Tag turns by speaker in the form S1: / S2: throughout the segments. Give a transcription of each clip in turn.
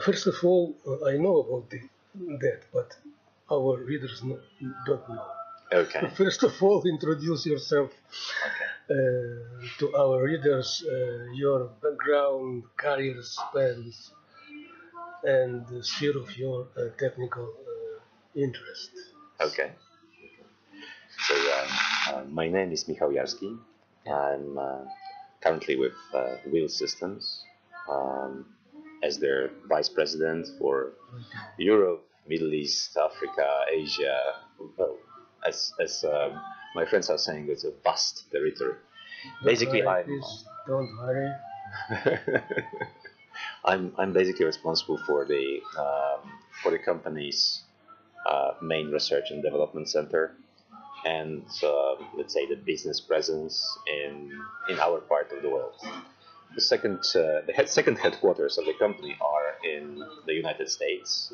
S1: First of all, I know about that, but our readers don't know.
S2: Okay.
S1: First of all, introduce yourself to our readers, your background, career spans, and the sphere of your technical interest.
S2: Okay. So my name is Jarski. I'm currently with Wheel Systems as their vice president for Europe, Middle East, Africa, Asia. Well, as my friends are saying, it's a vast territory. Basically,
S1: Don't hurry.
S2: I'm basically responsible for the company's main research and development center, and let's say the business presence in our part of the world. The second headquarters of the company are in the United States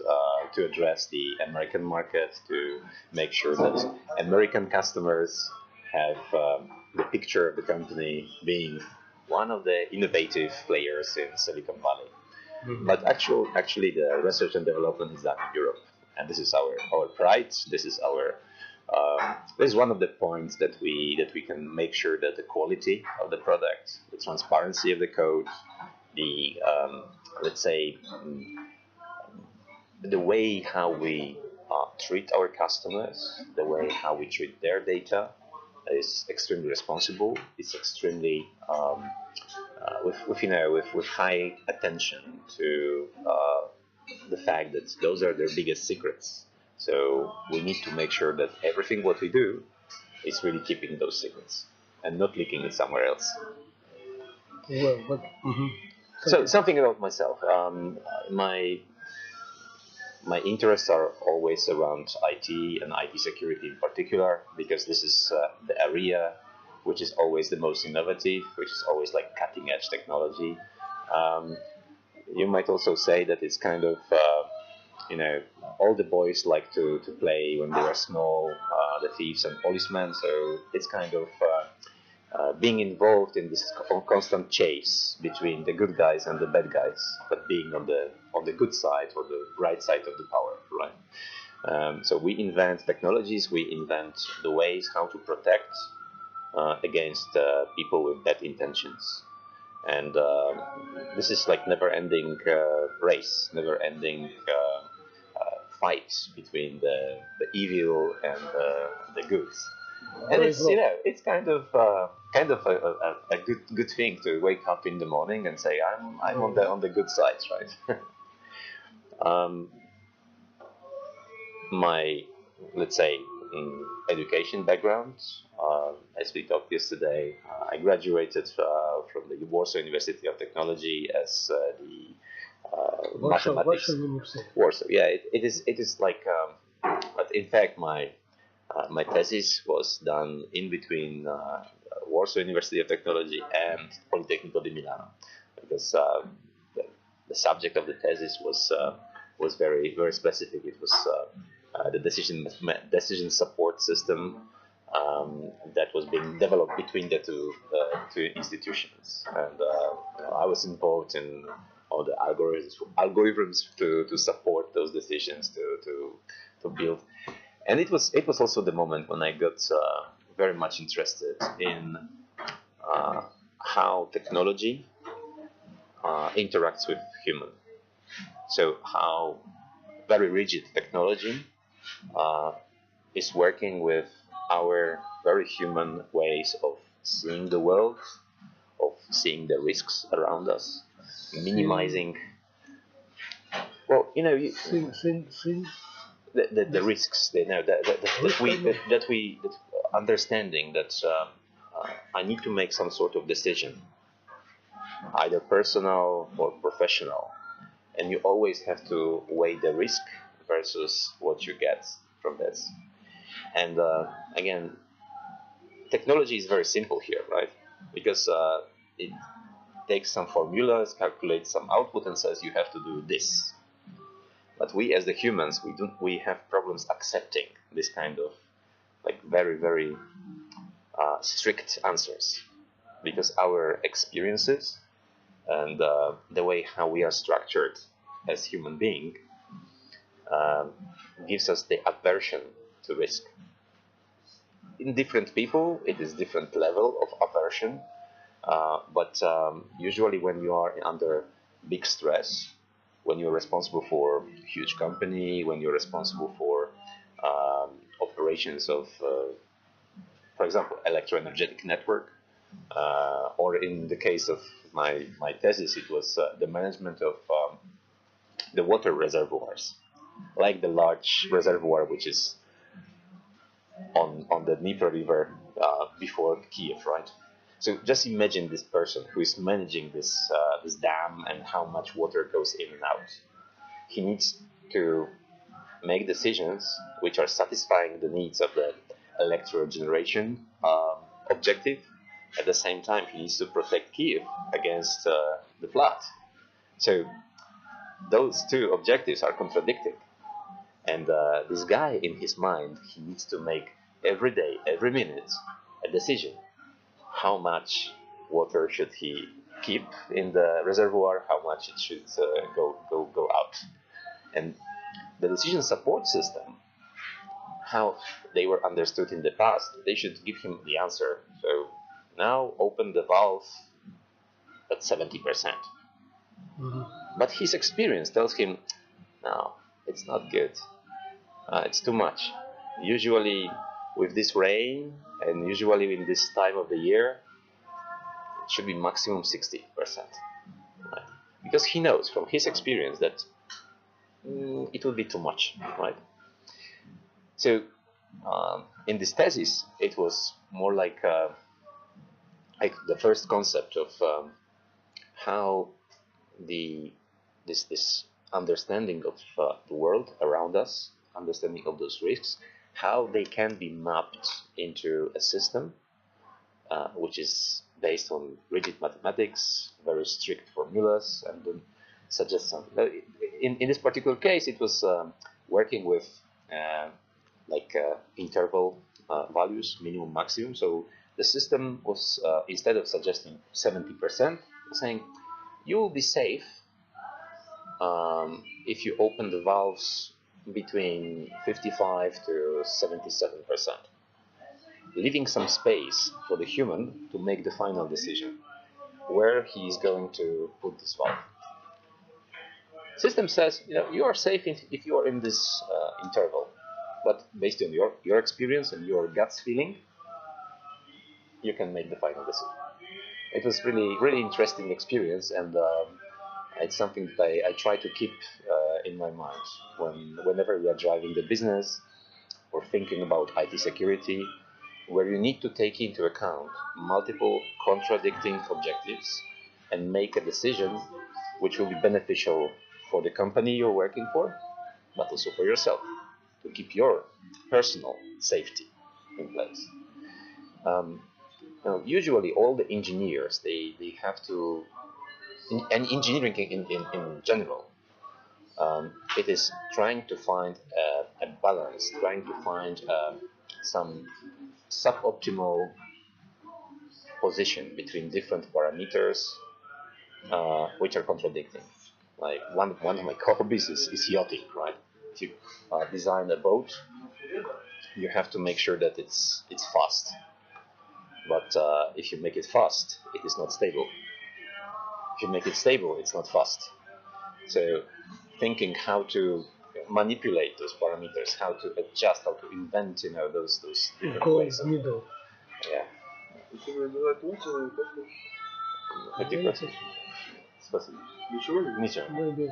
S2: to address the American market, to make sure that American customers have the picture of the company being one of the innovative players in Silicon Valley. Mm-hmm. But actually, the research and development is done in Europe, and this is our pride. This is one of the points that we can make sure that the quality of the product, the transparency of the code, the let's say the way how we treat our customers, the way how we treat their data, is extremely responsible. It's extremely with high attention to the fact that those are their biggest secrets. So we need to make sure that everything what we do is really keeping those secrets and not leaking it somewhere else.
S1: Well,
S2: So something about myself. My interests are always around IT and IT security in particular, because this is the area which is always the most innovative, which is always like cutting edge technology. You might also say that it's kind of all the boys like to play when they were small, the thieves and policemen. So it's kind of being involved in this constant chase between the good guys and the bad guys, but being on the good side or the right side of the power, right? So we invent technologies, we invent the ways how to protect against people with bad intentions. And this is like never-ending race, never-ending fights between the evil and the good. And it's kind of a good thing to wake up in the morning and say I'm on the good side, right? My, let's say, education background. As we talked yesterday, I graduated from the Warsaw University of Technology as the mathematics. Warsaw, yeah, it is like, but in fact my thesis was done in between Warsaw University of Technology and Politecnico di Milano, because the subject of the thesis was very very specific. It was the decision support system that was being developed between the two institutions, and I was involved in all the algorithms to support those decisions to build. And it was also the moment when I got very much interested in how technology interacts with human. So how very rigid technology is working with our very human ways of seeing the world, of seeing the risks around us, minimizing. Well, the risks, that we understanding that I need to make some sort of decision, either personal or professional, and you always have to weigh the risk versus what you get from this. And again, technology is very simple here, right? Because it takes some formulas, calculates some output, and says you have to do this. But we, as the humans, we have problems accepting this kind of like very very strict answers, because our experiences and the way how we are structured as human being gives us the aversion to risk. In different people, it is different level of aversion, but usually when you are under big stress, when you're responsible for a huge company, when you're responsible for operations of, for example, electroenergetic network, or in the case of my thesis, it was the management of the water reservoirs, like the large reservoir which is on the Dnieper River before Kiev, right? So just imagine this person who is managing this dam and how much water goes in and out. He needs to make decisions which are satisfying the needs of the electro generation objective. At the same time, he needs to protect Kiev against the flood. So those two objectives are contradicting. And this guy, in his mind, he needs to make every day, every minute, a decision. How much water should he keep in the reservoir? How much it should go out? And the decision support system, how they were understood in the past, they should give him the answer. So now open the valve at 70%.
S1: Mm-hmm.
S2: But his experience tells him, no, it's not good. It's too much. Usually with this rain and usually in this time of the year, it should be maximum 60%. Right? Because he knows from his experience that it will be too much, right? So in this thesis, it was more like the first concept of how this understanding of the world around us, understanding of those risks, how they can be mapped into a system which is based on rigid mathematics, very strict formulas, and then suggest something. In this particular case, it was working with interval values, minimum, maximum. So the system was, instead of suggesting 70%, saying you will be safe if you open the valves between 55 to 77%, leaving some space for the human to make the final decision where he is going to put this valve. System says, you are safe if you are in this interval, but based on your experience and your gut's feeling, you can make the final decision. It was really interesting experience, and it's something that I try to keep in my mind whenever we are driving the business or thinking about IT security, where you need to take into account multiple contradicting objectives and make a decision which will be beneficial for the company you're working for, but also for yourself, to keep your personal safety in place. Usually all the engineers, they have to, and engineering in general, it is trying to find a balance, trying to find some suboptimal position between different parameters which are contradicting. Like one of my hobbies is yachting, right? If you design a boat, you have to make sure that it's fast. But if you make it fast, it is not stable. If you make it stable, it's not fast. So thinking how to manipulate those parameters, how to adjust, how to invent, those different ways.
S1: Middle.
S2: Yeah. Спасибо. Ничего.
S1: Maybe.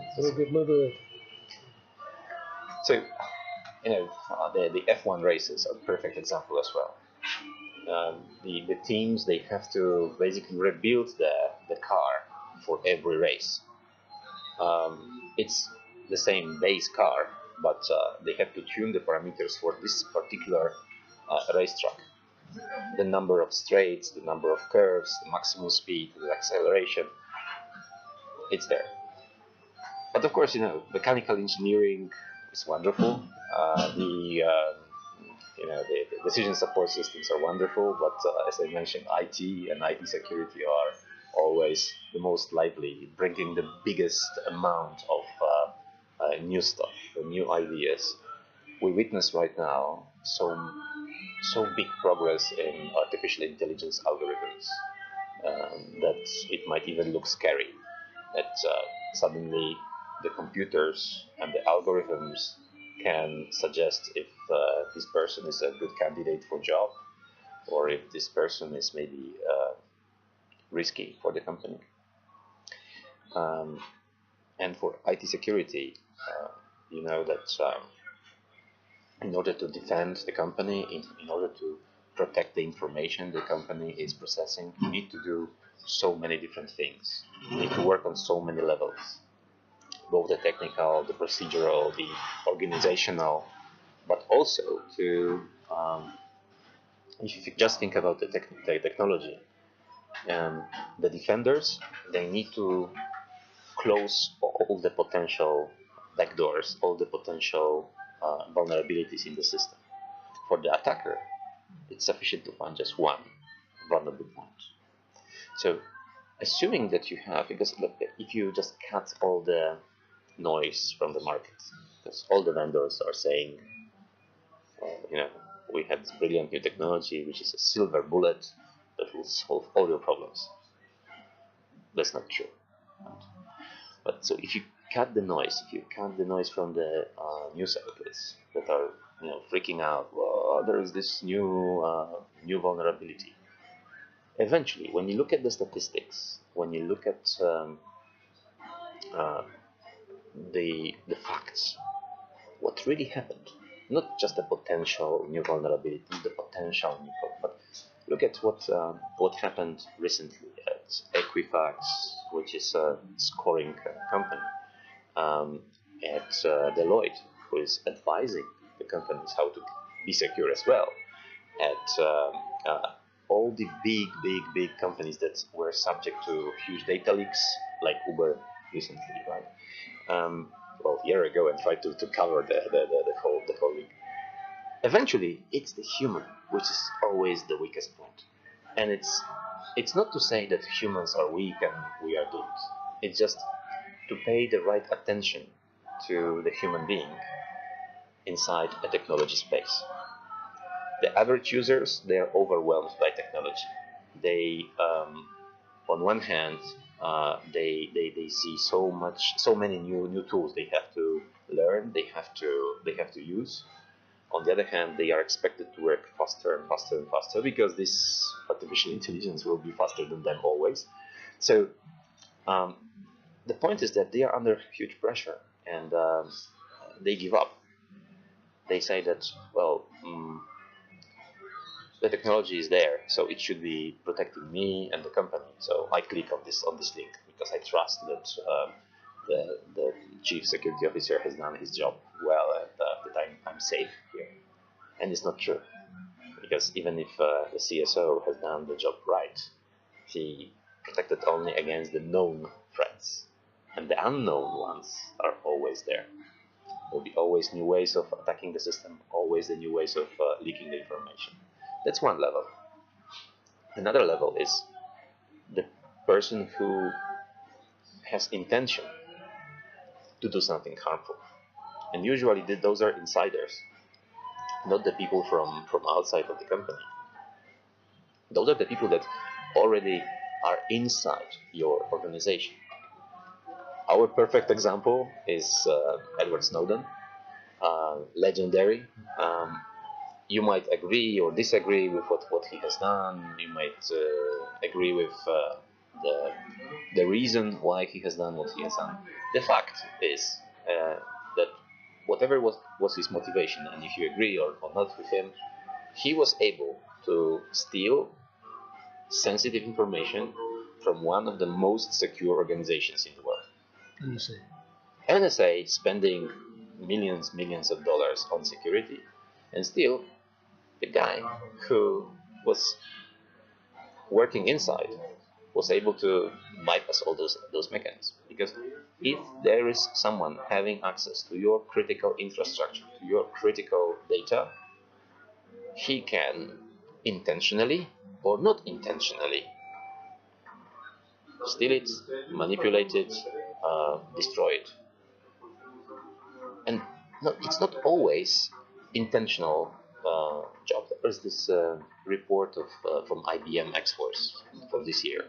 S2: So, the F1 races are a perfect example as well. The teams, they have to basically rebuild the car for every race. It's the same base car, but they have to tune the parameters for this particular racetrack. The number of straights, the number of curves, the maximum speed, the acceleration, it's there. But of course, mechanical engineering is wonderful. The decision support systems are wonderful, but as I mentioned, IT and IT security are always the most lively, bringing the biggest amount of new stuff, new ideas. We witness right now so big progress in artificial intelligence algorithms that it might even look scary. That suddenly the computers and the algorithms can suggest if this person is a good candidate for job, or if this person is maybe risky for the company. And for IT security, you know that in order to defend the company, in order to protect the information the company is processing, you need to do so many different things. You need to work on so many levels, both the technical, the procedural, the organizational, but also to, if you just think about the technology, the defenders, they need to close all the potential backdoors, all the potential vulnerabilities in the system. For the attacker, it's sufficient to find just one vulnerable point. So, assuming that you have, because look, if you just cut all the noise from the market, because all the vendors are saying, we have this brilliant new technology, which is a silver bullet that will solve all your problems. That's not true. But so if you cut the noise, from the news outlets that are freaking out, well, there is this new vulnerability. Eventually, when you look at the statistics, when you look at the facts, what really happened, not just the potential new vulnerability, the potential new problem, but look at what happened recently at Equifax, which is a scoring company, at Deloitte, who is advising the companies how to be secure as well, at all the big companies that were subject to huge data leaks, like Uber recently, right? Well, a year ago, and tried to cover the whole leak. Eventually, it's the human which is always the weakest point, and it's not to say that humans are weak and we are doomed. It's just to pay the right attention to the human being inside a technology space. The average users, they are overwhelmed by technology. They, on one hand, they see so many new tools they have to learn, they have to use. On the other hand, they are expected to work faster and faster and faster, because this artificial intelligence will be faster than them always. So the point is that they are under huge pressure, and they give up. They say that, well, the technology is there, so it should be protecting me and the company. So I click on this link because I trust that the chief security officer has done his job well, and that I'm safe here. And it's not true, because even if the CSO has done the job right, he protected only against the known threats, and the unknown ones are always there. There will be always new ways of attacking the system, always the new ways of leaking the information. That's one level. Another level is the person who has intention to do something harmful. And usually those are insiders, not the people from outside of the company. Those are the people that already are inside your organization. Our perfect example is Edward Snowden, legendary. You might agree or disagree with what he has done. You might agree with the reason why he has done what he has done. The fact is that whatever was his motivation, and if you agree or not with him, he was able to steal sensitive information from one of the most secure organizations in the world. NSA spending millions of dollars on security, and still the guy who was working inside was able to bypass all those mechanisms. Because if there is someone having access to your critical infrastructure, to your critical data, he can intentionally or not intentionally steal it, manipulate it, destroy it. no, it's not always intentional job. There's this report of from IBM experts for this year,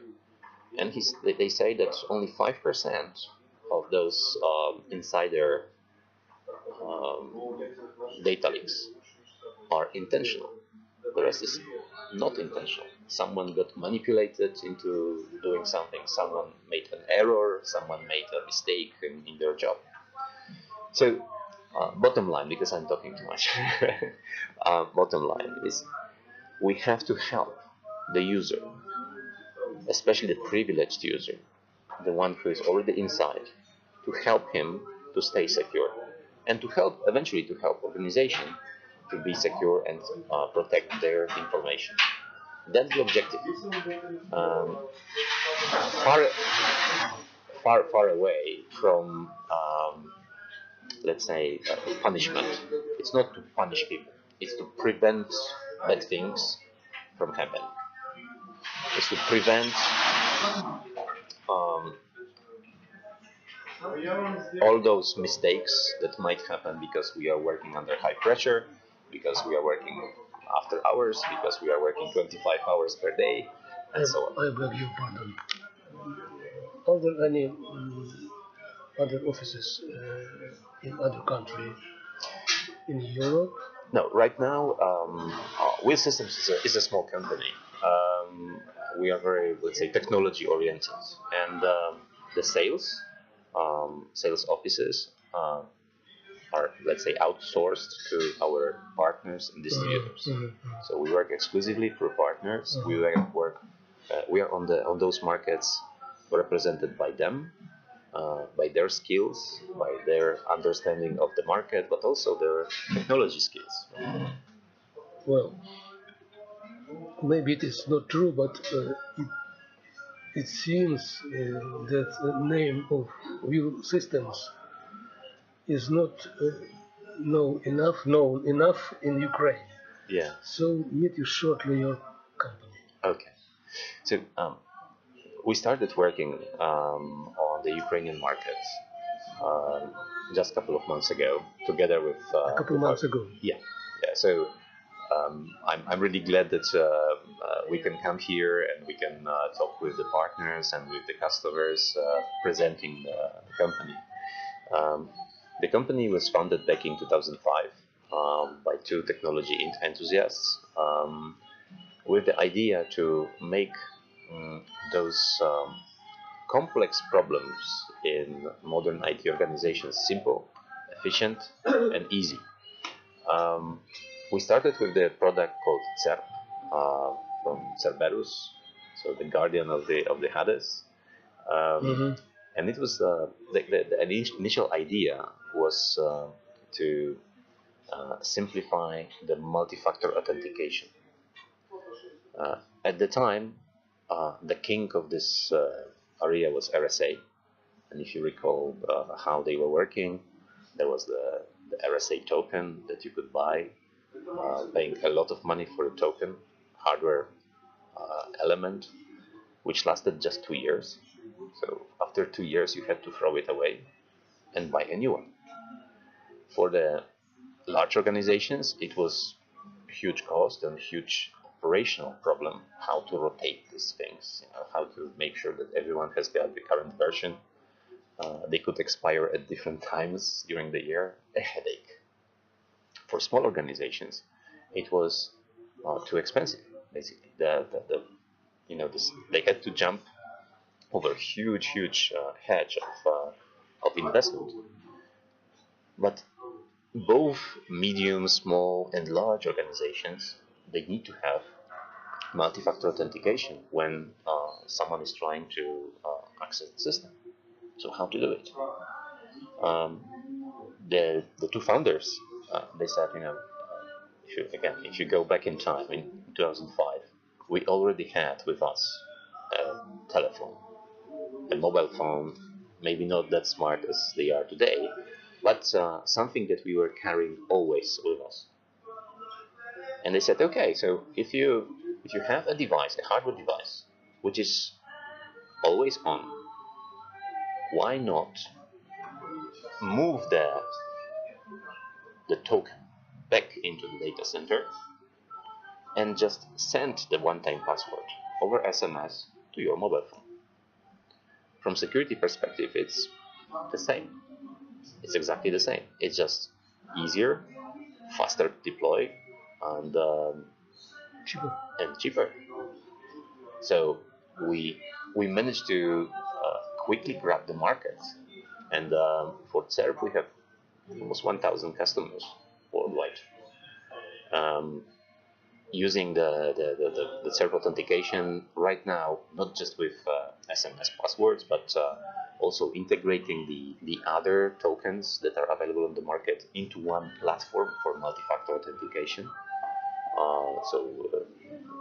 S2: and they say that only 5% of those insider um, data leaks are intentional. The rest is not intentional. Someone got manipulated into doing something. Someone made an error. Someone made a mistake in their job. So, bottom line, because I'm talking too much, bottom line is we have to help the user, especially the privileged user, the one who is already inside, to help him to stay secure, and to help eventually to help organization to be secure and protect their information. That's the objective. Um, far, far away from, let's say, punishment. It's not to punish people. It's to prevent bad things from happening. It's to prevent um, all those mistakes that might happen because we are working under high pressure, because we are working after hours, because we are working 25 hours per day, and so on.
S1: I beg your pardon. Are there any other offices in other countries in Europe?
S2: No, right now, Wheel Systems is a small company. We are very, let's say, technology oriented, and the sales offices are, let's say, outsourced to our partners and distributors. So we work exclusively for partners. We work. We are on those markets represented by them, by their skills, by their understanding of the market, but also their technology skills.
S1: Well, maybe it is not true, but it seems that the name of Wheel Systems is not known enough in Ukraine.
S2: Yeah.
S1: So meet you shortly your company.
S2: Okay. So we started working on the Ukrainian market just a couple of months ago, together with
S1: a couple of months ago.
S2: Yeah. So I'm really glad that we can come here and we can talk with the partners and with the customers, presenting the company. The company was founded back in 2005 by two technology enthusiasts with the idea to make those complex problems in modern IT organizations simple, efficient, and easy. We started with the product called CERP from Cerberus, so the guardian of the Hades. And it was the initial idea was to simplify the multi-factor authentication. At the time, the king of this area was RSA, and if you recall how they were working, there was the RSA token that you could buy, paying a lot of money for a token, hardware element, which lasted just 2 years. So after 2 years, you had to throw it away and buy a new one. For the large organizations, it was huge cost and huge operational problem how to rotate these things, how to make sure that everyone has got the current version. They could expire at different times during the year, a headache. For small organizations, it was too expensive. Basically, they had to jump over huge hedge of investment. But both medium, small, and large organizations, they need to have multi-factor authentication when someone is trying to access the system. So how to do it? The two founders, they said, if you go back in time, in 2005, we already had with us a telephone, a mobile phone, maybe not that smart as they are today, but something that we were carrying always with us. And they said, okay, so if you have a device, a hardware device, which is always on, why not move that the token back into the data center and just send the one-time password over SMS to your mobile phone. From security perspective, it's the same. It's exactly the same. It's just easier, faster to deploy, and cheaper. So we managed to quickly grab the market, and for CERP we have almost 1,000 customers worldwide using the CERP authentication right now, not just with SMS passwords, but also integrating the other tokens that are available on the market into one platform for multi-factor authentication.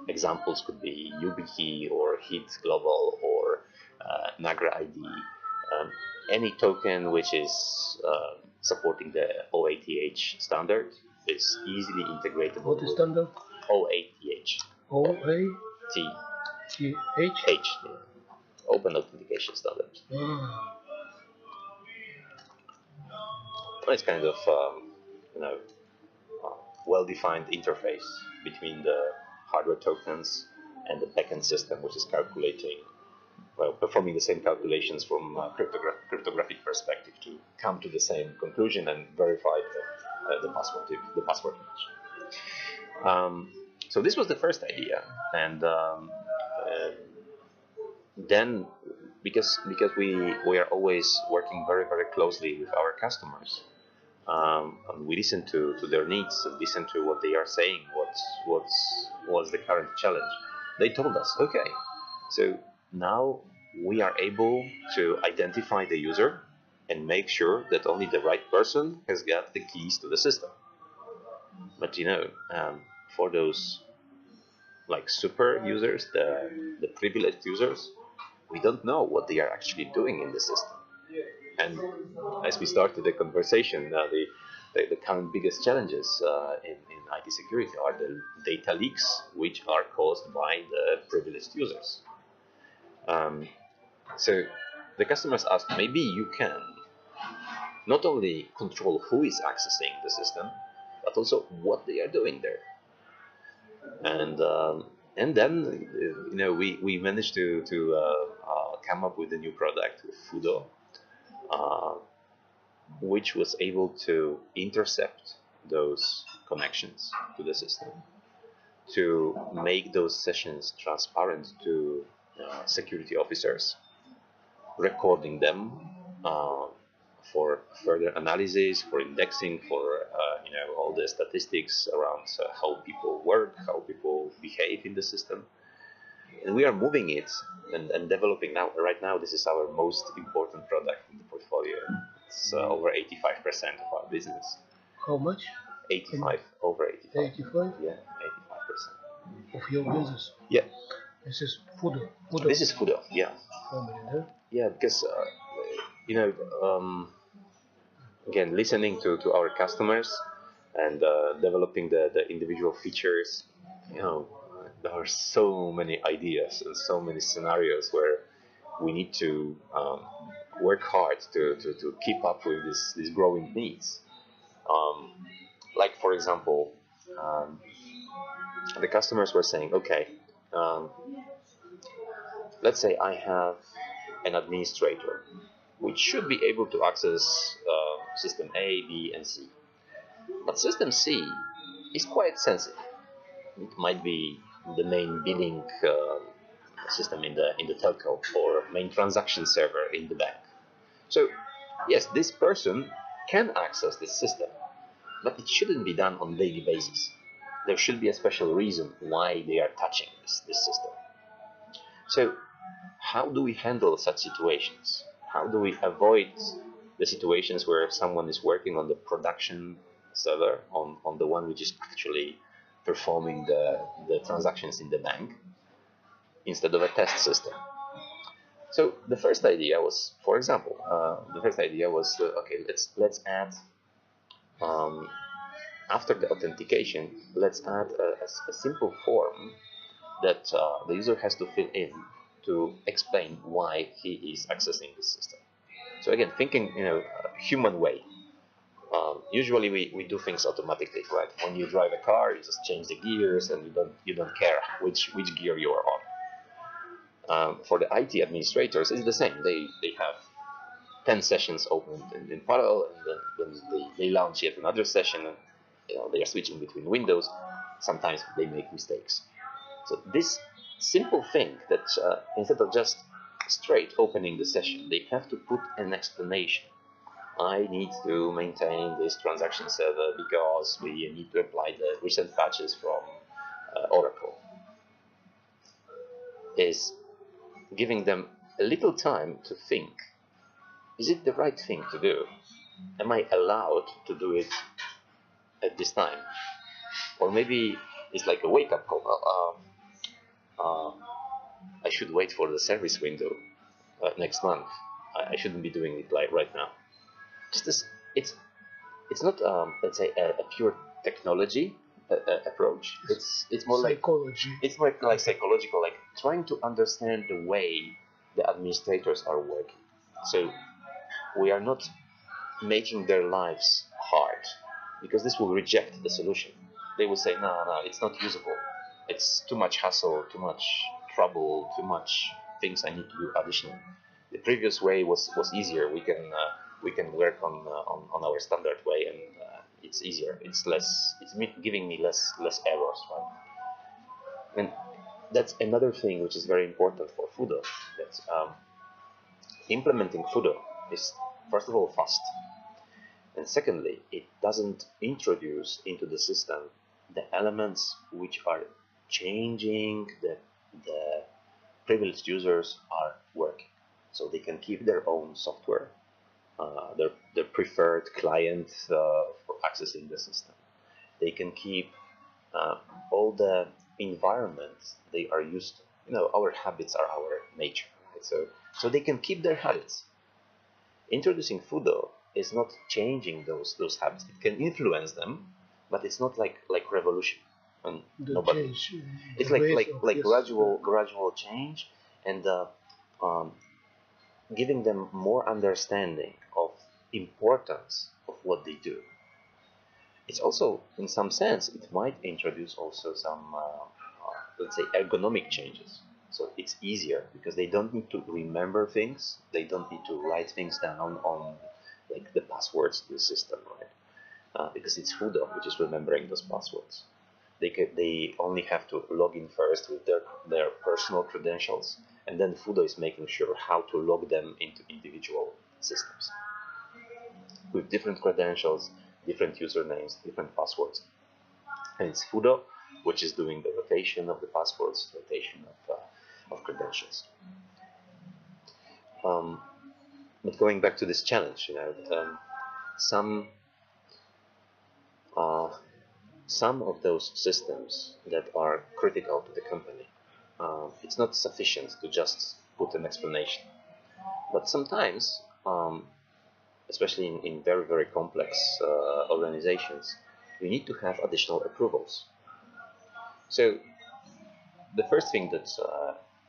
S2: Examples could be YubiKey or HIT Global or Nagra ID. Any token which is supporting the OATH standard is easily integratable.
S1: What is standard?
S2: OATH.
S1: OATH?
S2: Open Authentication Standard. It's kind of well-defined interface between the hardware tokens and the backend system, which is performing the same calculations from a cryptographic perspective to come to the same conclusion and verify the password match. So this was the first idea, and then because we are always working very, very closely with our customers, and we listen to their needs and listen to what they are saying, what's the current challenge. They told us, okay, so now we are able to identify the user and make sure that only the right person has got the keys to the system. But for those like super users, the privileged users, we don't know what they are actually doing in the system. And as we started the conversation, the current biggest challenges in IT security are the data leaks, which are caused by the privileged users. So the customers asked, maybe you can not only control who is accessing the system, but also what they are doing there. And then we managed to come up with a new product with Fudo, which was able to intercept those connections to the system, to make those sessions transparent to security officers, recording them for further analysis, for indexing, for all the statistics around how people work, how people behave in the system. And we are moving it and developing now. Right now, this is our most important product in the portfolio. It's over 85% of our business.
S1: How much?
S2: 85, over 85.
S1: 85?
S2: Yeah, 85%.
S1: Of your business?
S2: Yeah.
S1: This is Fudo.
S2: This is Fudo, yeah. Yeah, because, again, listening to our customers and developing the individual features, there are so many ideas and so many scenarios where we need to work hard to keep up with these growing needs. Like, for example, the customers were saying, okay, let's say I have an administrator which should be able to access system A, B, and C. But system C is quite sensitive. It might be the main billing system in the telco or main transaction server in the bank. So yes, this person can access this system, but it shouldn't be done on a daily basis. There should be a special reason why they are touching this system. So how do we handle such situations? How do we avoid the situations where someone is working on the production server, on the one which is actually performing the transactions in the bank, instead of a test system? So the first idea was, for example, okay, let's add, after the authentication, let's add a simple form that the user has to fill in to explain why he is accessing the system. So again, thinking a human way. Usually we do things automatically, right? When you drive a car, you just change the gears, and you don't care which gear you are on. For the IT administrators, it's the same. They have 10 sessions open in parallel, and then they launch yet another session, and they are switching between windows. Sometimes they make mistakes. So this simple thing that instead of just straight opening the session, they have to put an explanation. I need to maintain this transaction server because we need to apply the recent patches from Oracle, is giving them a little time to think, is it the right thing to do? Am I allowed to do it at this time? Or maybe it's like a wake-up call. I should wait for the service window next month. I shouldn't be doing it like right now. Just as it's not let's say a pure technology approach. It's more
S1: psychology.
S2: It's more like psychological, like trying to understand the way the administrators are working. So we are not making their lives hard, because this will reject the solution. They will say, no, it's not usable. It's too much hassle, too much trouble, too much things I need to do additionally. The previous way was easier. We can work on our standard way, and it's easier. It's less. It's giving me less errors, right? And that's another thing which is very important for Fudo. That implementing Fudo is, first of all, fast, and secondly, it doesn't introduce into the system the elements which are changing the privileged users are working. So they can keep their own software, their preferred client for accessing the system. They can keep all the environments they are used to. Our habits are our nature, right? So they can keep their habits. Introducing Fudo is not changing those habits. It can influence them, but it's not like revolution. And nobody. It's like gradual change, and giving them more understanding of importance of what they do. It's also, in some sense, it might introduce also some, let's say, ergonomic changes. So it's easier because they don't need to remember things. They don't need to write things down on like the passwords to the system, right? Because it's Fudo which is remembering those passwords. They only have to log in first with their personal credentials, and then Fudo is making sure how to log them into individual systems with different credentials, different usernames, different passwords. And it's Fudo which is doing the rotation of the passwords, rotation of credentials. But going back to this challenge, some of those systems that are critical to the company, it's not sufficient to just put an explanation. But sometimes, especially in very, very complex organizations, you need to have additional approvals. So the first thing that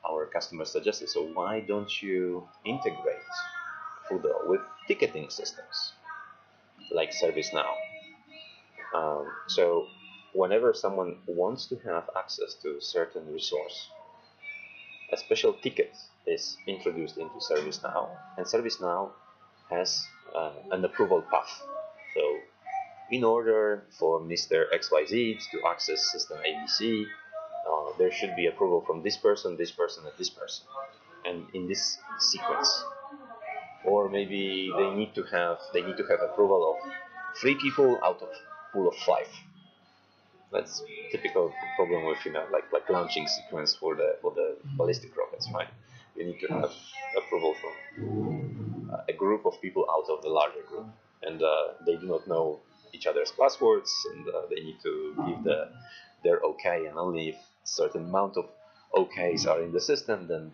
S2: our customers suggested, so why don't you integrate Fudo with ticketing systems like ServiceNow? So whenever someone wants to have access to a certain resource, a special ticket is introduced into ServiceNow, and ServiceNow has an approval path. So in order for Mr. XYZ to access system ABC, there should be approval from this person, and this person, and in this sequence. Or maybe they need to have approval of 3 people out of pool of 5. That's typical problem with like launching sequence for the ballistic rockets, right? You need to have approval from a group of people out of the larger group, and they do not know each other's passwords, and they need to give their OK, and only if a certain amount of OKs are in the system, then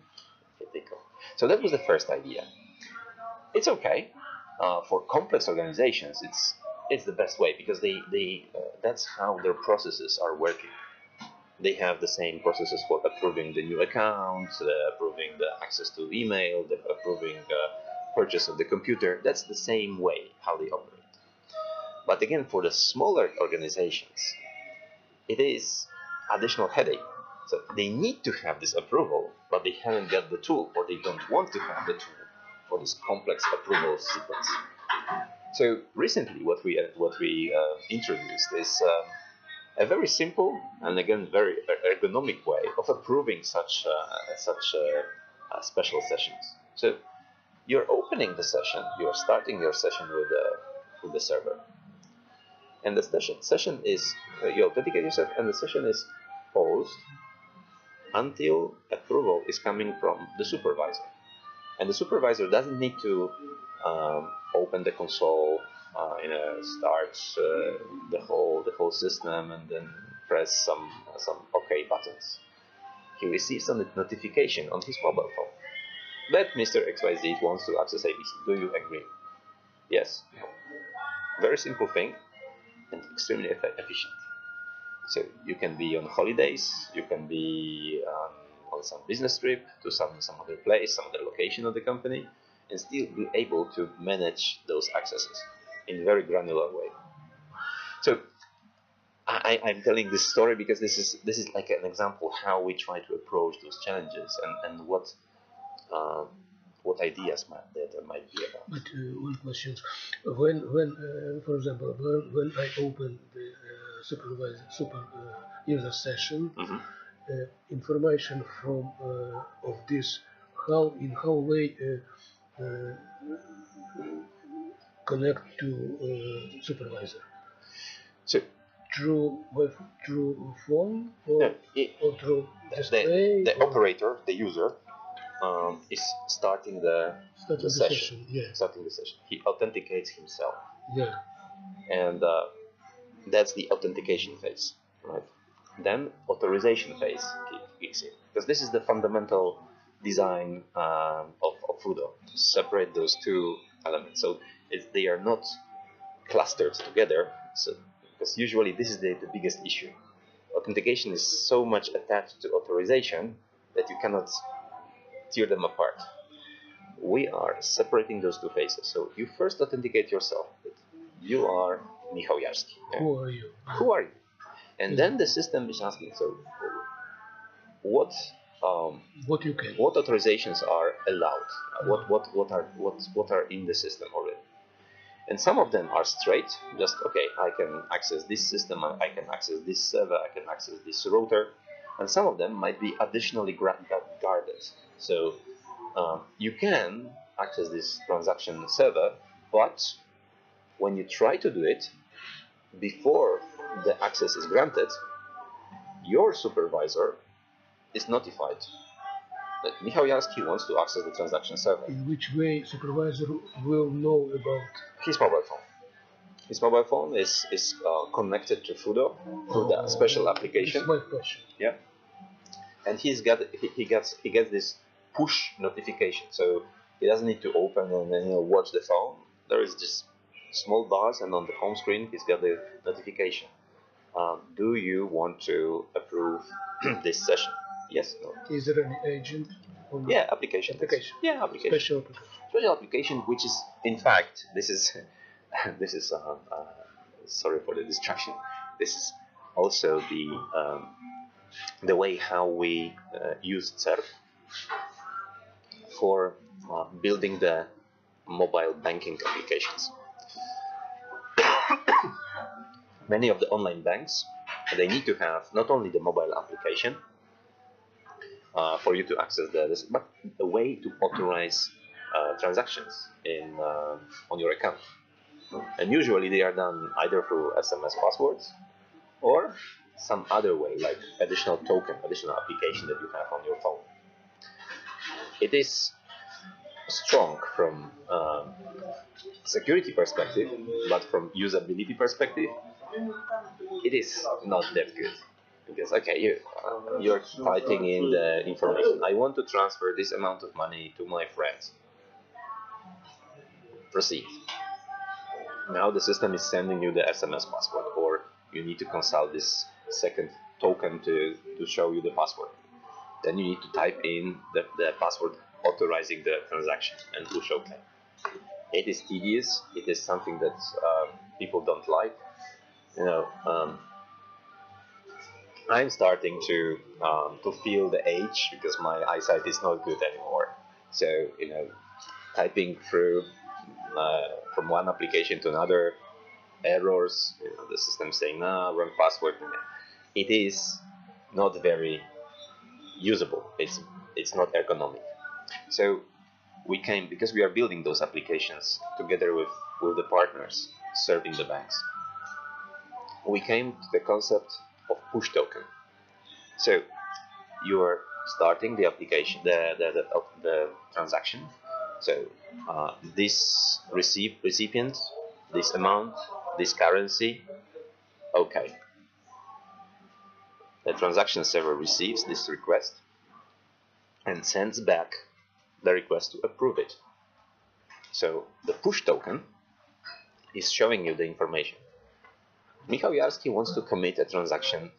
S2: they go. So that was the first idea. It's okay for complex organizations. It's the best way because they that's how their processes are working. They have the same processes for approving the new accounts, approving the access to email, approving the purchase of the computer. That's the same way how they operate. But again, for the smaller organizations, it is additional headache. So they need to have this approval, but they haven't got the tool, or they don't want to have the tool for this complex approval sequence. So recently, what we introduced is a very simple and again very ergonomic way of approving such special sessions. So you're opening the session, you're starting your session with the server, and the session is you authenticate yourself, and the session is paused until approval is coming from the supervisor. And the supervisor doesn't need to open the console, start the whole system, and then press some OK buttons. He receives a notification on his mobile phone that Mr. XYZ wants to access ABC. Do you agree? Yes. No. Very simple thing and extremely efficient. So you can be on holidays, you can be on some business trip to some other place, some other location of the company, and still be able to manage those accesses in a very granular way. So I'm telling this story because this is like an example how we try to approach those challenges and what ideas there might be about.
S1: But one question: when for example, when I open the super user session, information from of this in how way connect to supervisor.
S2: So
S1: through phone or through display?
S2: The operator, the user, is starting the session.
S1: Yeah.
S2: Starting the session. He authenticates himself.
S1: Yeah.
S2: And that's the authentication phase, right? Then authorization phase kicks in, because this is the fundamental design of Fudo, to separate those two elements. So they are not clustered together. So because usually this is the biggest issue. Authentication is so much attached to authorization that you cannot tear them apart. We are separating those two phases. So you first authenticate yourself. You are Michał Jarski.
S1: Who are you?
S2: Who are you? And then the system is asking, so what
S1: you can,
S2: what authorizations are allowed? What are in the system already? And some of them are straight, just okay, I can access this system, I can access this server, I can access this router, and some of them might be additionally guarded. So you can access this transaction server, but when you try to do it, before the access is granted, your supervisor is notified that Michał Jarski wants to access the transaction server.
S1: In which way supervisor will know about?
S2: His mobile phone. His mobile phone is connected to Fudo through the special application.
S1: That's my question.
S2: Yeah, and he gets this push notification, so he doesn't need to open and then watch the phone. There is just small bars, and on the home screen he's got the notification. Do you want to approve this session? Yes. No.
S1: Is there any agent?
S2: Yeah, application. Yeah, application. Special application, which is in fact this is sorry for the distraction. This is also the way how we use CERF for building the mobile banking applications. Many of the online banks, they need to have not only the mobile application for you to access this, but a way to authorize transactions on your account. And usually they are done either through SMS passwords or some other way, like additional token, additional application that you have on your phone. It is strong from security perspective, but from usability perspective, it is not that good. Because okay, you're typing in the information. I want to transfer this amount of money to my friends. Proceed. Now the system is sending you the SMS password, or you need to consult this second token to show you the password. Then you need to type in the password authorizing the transaction and push OK. It is tedious. It is something that people don't like. I'm starting to feel the age because my eyesight is not good anymore. So typing through from one application to another, errors, the system saying no, wrong password. It is not very usable. It's not ergonomic. So we came, because we are building those applications together with the partners serving the banks. We came to the concept of push token. So you are starting the application, the transaction. So this recipient, this amount, this currency, okay. The transaction server receives this request and sends back the request to approve it. So the push token is showing you the information. Michał Jarski wants to commit a transaction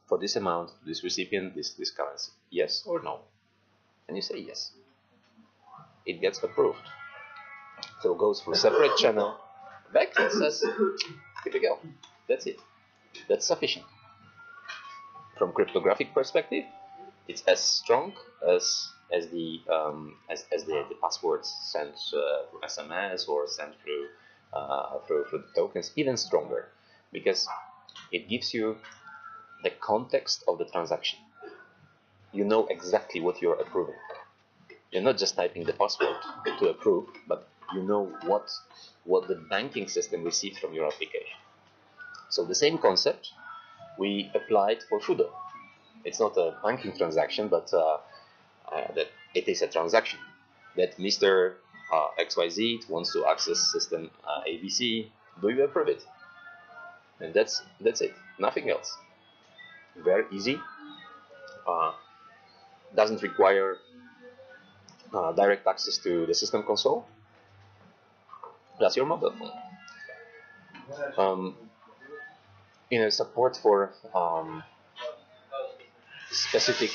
S2: for this amount, this recipient, this currency. Yes or no? And you say yes. It gets approved. So it goes through a separate channel. Back and says, here we go. That's it. That's sufficient. From cryptographic perspective, it's as strong as the passwords sent through SMS or sent through the tokens, even stronger, because it gives you the context of the transaction. You know exactly what you're approving. You're not just typing the password to approve, but you know what the banking system received from your application. So the same concept we applied for Fudo. It's not a banking transaction, but that it is a transaction that Mr. XYZ wants to access system ABC. Do you approve it? And that's it. Nothing else. Very easy. Doesn't require direct access to the system console. That's your mobile phone. Support for specific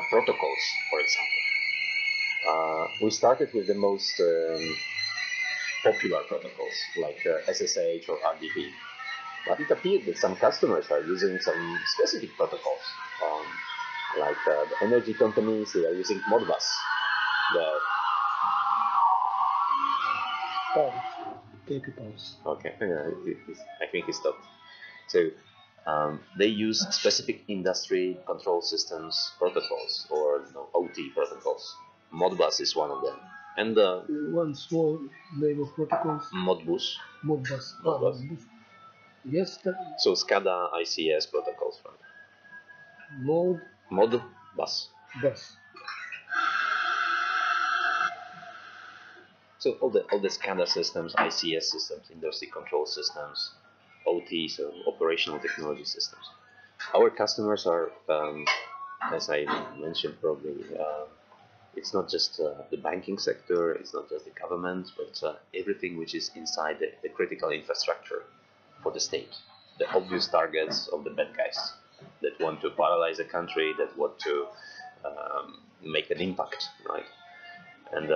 S2: protocols, for example. We started with the most popular protocols like SSH or RDP, but it appeared that some customers are using some specific protocols, like the energy companies. They are using Modbus. Okay, I think he stopped. So they use specific industry control systems protocols, or OT protocols. Modbus is one of them. And
S1: one small name of protocols.
S2: Modbus.
S1: Modbus. Yes.
S2: So SCADA ICS protocols, right? Modbus.
S1: Bus.
S2: So all the SCADA systems, ICS systems, industry control systems, OT, so operational technology systems. Our customers are, as I mentioned, probably it's not just the banking sector, it's not just the government, but everything which is inside the critical infrastructure for the state. The obvious targets of the bad guys that want to paralyze a country, that want to make an impact, right? And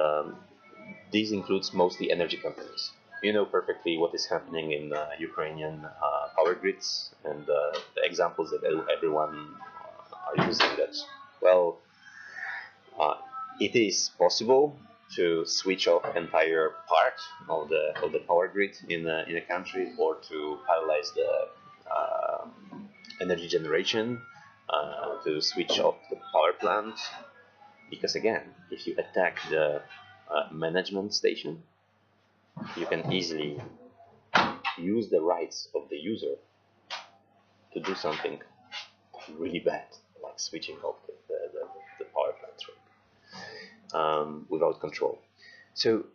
S2: this includes mostly energy companies. You know perfectly what is happening in Ukrainian power grids, and the examples that everyone are using. That, well, it is possible to switch off entire part of the power grid in a country, or to paralyze the energy generation, to switch off the power plant. Because again, if you attack the management station, you can easily use the rights of the user to do something really bad, like switching off the power plant, right? Without control. So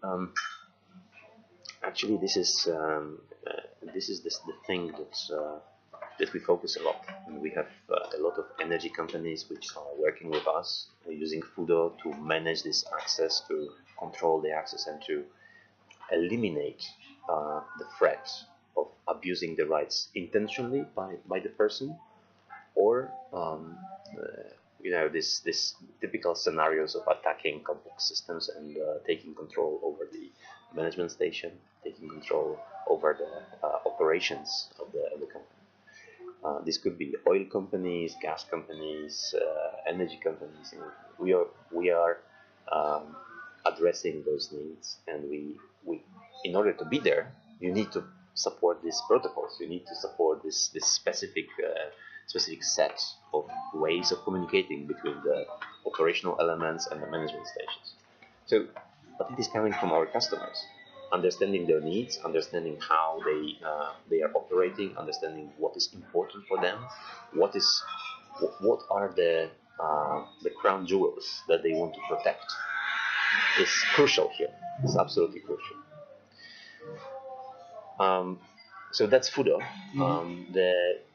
S2: actually, this is the thing that we focus a lot. And we have a lot of energy companies which are working with us using Fudo to manage this access, to control the access, and to eliminate the threat of abusing the rights intentionally by the person, or this typical scenarios of attacking complex systems and taking control over the management station, taking control over the operations of the company. This could be oil companies, gas companies, energy companies. We are addressing those needs, and we in order to be there, you need to support these protocols. You need to support this specific set of ways of communicating between the operational elements and the management stations. So, but it is coming from our customers, understanding their needs, understanding how they are operating, understanding what is important for them, what are the crown jewels that they want to protect. Is crucial here. It's absolutely crucial. So that's Fudo.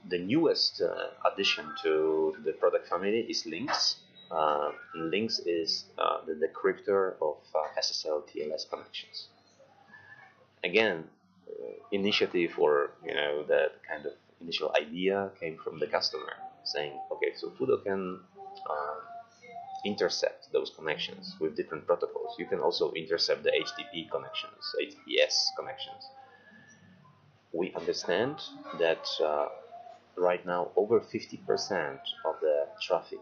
S2: The newest addition to the product family is Lynx. Lynx is the decryptor of SSL TLS connections. Again, initiative, or the kind of initial idea came from the customer, saying, okay, so Fudo can intercept those connections with different protocols. You can also intercept the HTTP connections, HTTPS connections. We understand that right now over 50% of the traffic,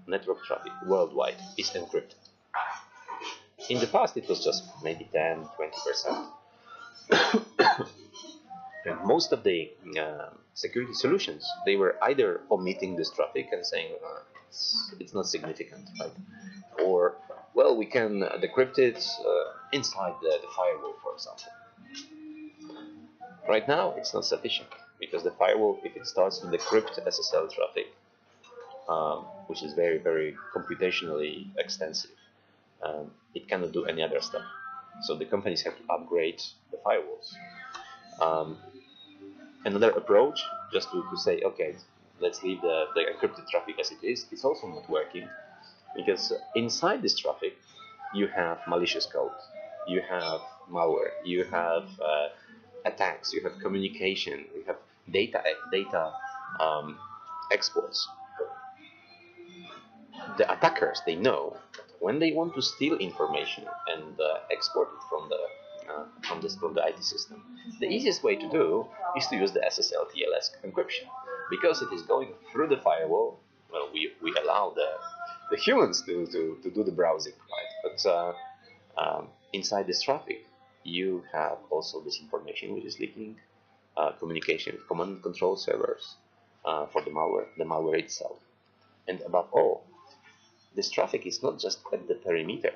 S2: network traffic worldwide, is encrypted. In the past, it was just maybe 10-20%. And most of the security solutions, they were either omitting this traffic and saying it's not significant, right? Or, well, we can decrypt it inside the firewall, for example. Right now, it's not sufficient, because the firewall, if it starts to decrypt SSL traffic, which is very, very computationally extensive, it cannot do any other stuff. So the companies have to upgrade the firewalls. Another approach, just to say, okay, let's leave the encrypted traffic as it is, it's also not working, because inside this traffic, you have malicious code, you have malware, you have attacks, you have communication, you have data exports. The attackers, they know that when they want to steal information and export it from the IT system, the easiest way to do is to use the SSL TLS encryption, because it is going through the firewall. Well, we allow the humans to do the browsing, right? But inside this traffic, you have also this information which is leaking, communication with command and control servers for the malware itself. And above all, this traffic is not just at the perimeter,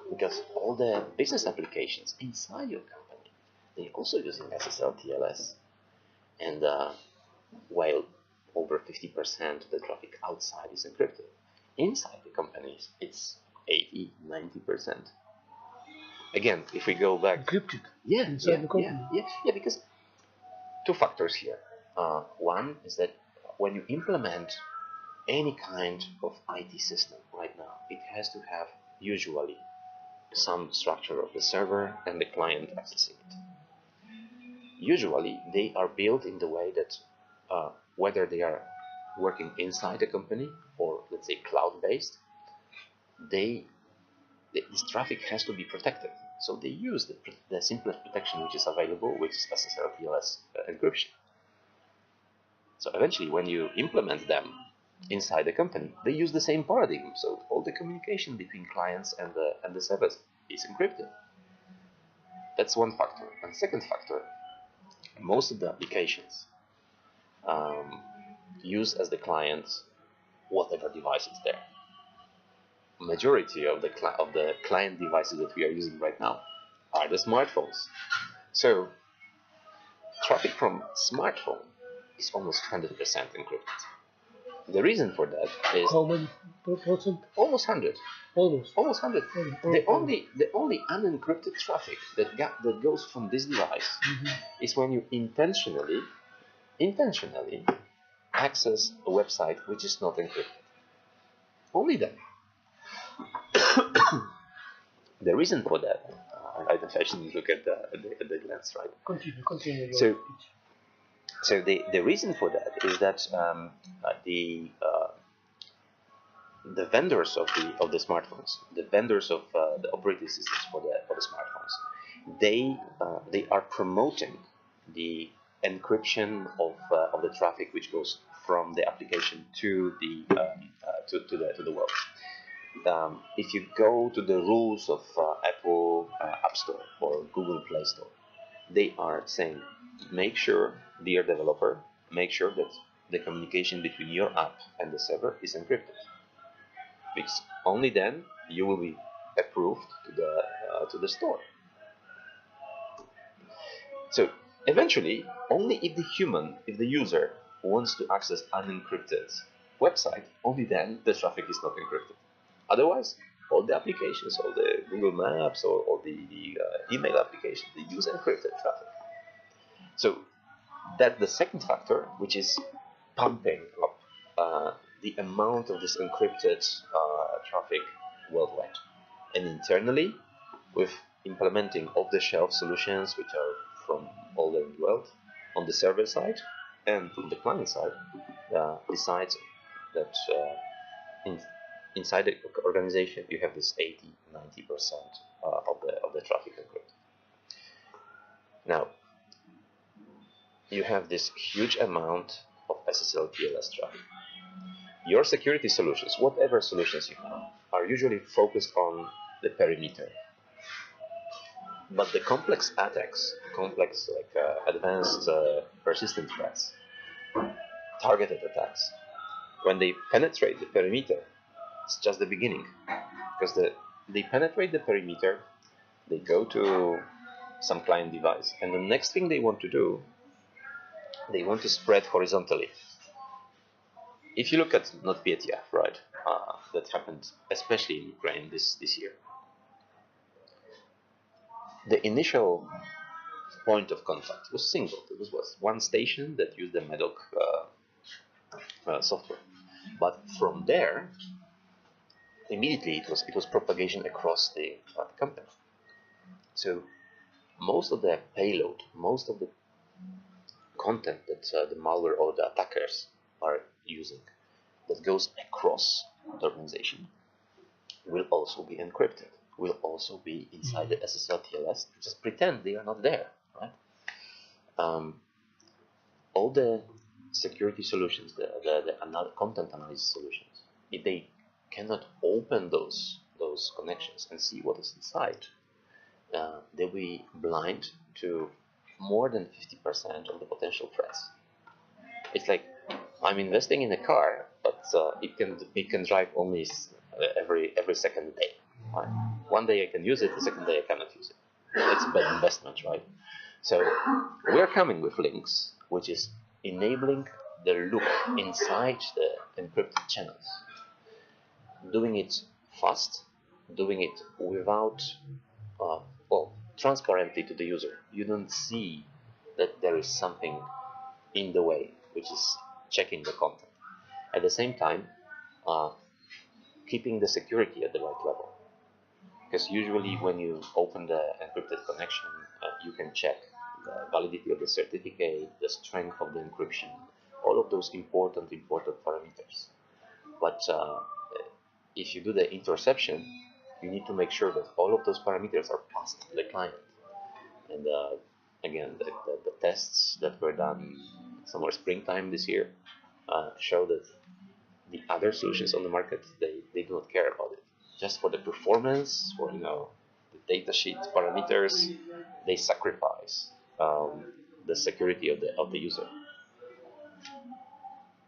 S2: because all the business applications inside your company, they're also using SSL TLS. And while over 50% of the traffic outside is encrypted, inside the companies, it's 80-90%. Again, if we go back,
S1: encrypted.
S2: Inside
S1: the company.
S2: Yeah, because two factors here. One is that when you implement any kind of IT system right now, it has to have usually some structure of the server and the client accessing it. Usually, they are built in the way that whether they are working inside a company or, let's say, cloud-based, this traffic has to be protected. So they use the simplest protection which is available, which is SSL TLS encryption. So eventually, when you implement them inside the company, they use the same paradigm. So all the communication between clients and the servers is encrypted. That's one factor. And second factor, most of the applications use as the client whatever device is there. Majority of the client devices that we are using right now are the smartphones. So traffic from smartphone is almost 100% encrypted. The reason for that is
S1: how many percent?
S2: Almost 100. Almost 100. The only unencrypted traffic that goes from this device is when you intentionally access a website which is not encrypted. Only then. The reason for that, I shouldn't look at the glance, right?
S1: Continue.
S2: So the reason for that is that the vendors of the smartphones, the vendors of the operating systems for the smartphones, they are promoting the encryption of the traffic which goes from the application to the to the world. If you go to the rules of Apple App Store or Google Play Store, they are saying, make sure, dear developer, make sure that the communication between your app and the server is encrypted, because only then you will be approved to the store. So eventually, only if the user wants to access unencrypted website, only then the traffic is not encrypted. Otherwise, all the applications, all the Google Maps, or the email applications, they use encrypted traffic. So that's the second factor, which is pumping up the amount of this encrypted traffic worldwide. And internally, with implementing off-the-shelf solutions, which are from all over the world, on the server side and from the client side, decides that inside the organization you have this 80-90% of the traffic encrypted. Now, you have this huge amount of SSL TLS traffic. Your security solutions, whatever solutions you have, are usually focused on the perimeter. But the complex attacks, advanced persistent threats, targeted attacks, when they penetrate the perimeter, it's just the beginning. Because they penetrate the perimeter, they go to some client device, and the next thing they want to do, they want to spread horizontally. If you look at NotPetya, right, that happened especially in Ukraine this year. The initial point of contact was single. It was one station that used the Medoc software. But from there, immediately it was propagation across the company. So most of the payload, most of the content that the malware or the attackers are using that goes across the organization will also be encrypted, will also be inside the SSL TLS. Just pretend they are not there, right? All the security solutions, the content analysis solutions, if they cannot open those connections and see what is inside, they'll be blind to more than 50% of the potential threats. It's like I'm investing in a car, but it can drive only every second day. Right? One day I can use it, the second day I cannot use it. It's a bad investment, right? So we're coming with links, which is enabling the look inside the encrypted channels, doing it fast, doing it without, transparently to the user. You don't see that there is something in the way, which is checking the content. At the same time, keeping the security at the right level. Because usually when you open the encrypted connection, you can check the validity of the certificate, the strength of the encryption, all of those important parameters. But if you do the interception, you need to make sure that all of those parameters are passed to the client. And again, the tests that were done somewhere springtime this year show that the other solutions on the market, they do not care about it. Just for the performance, for the datasheet parameters, they sacrifice the security of the user.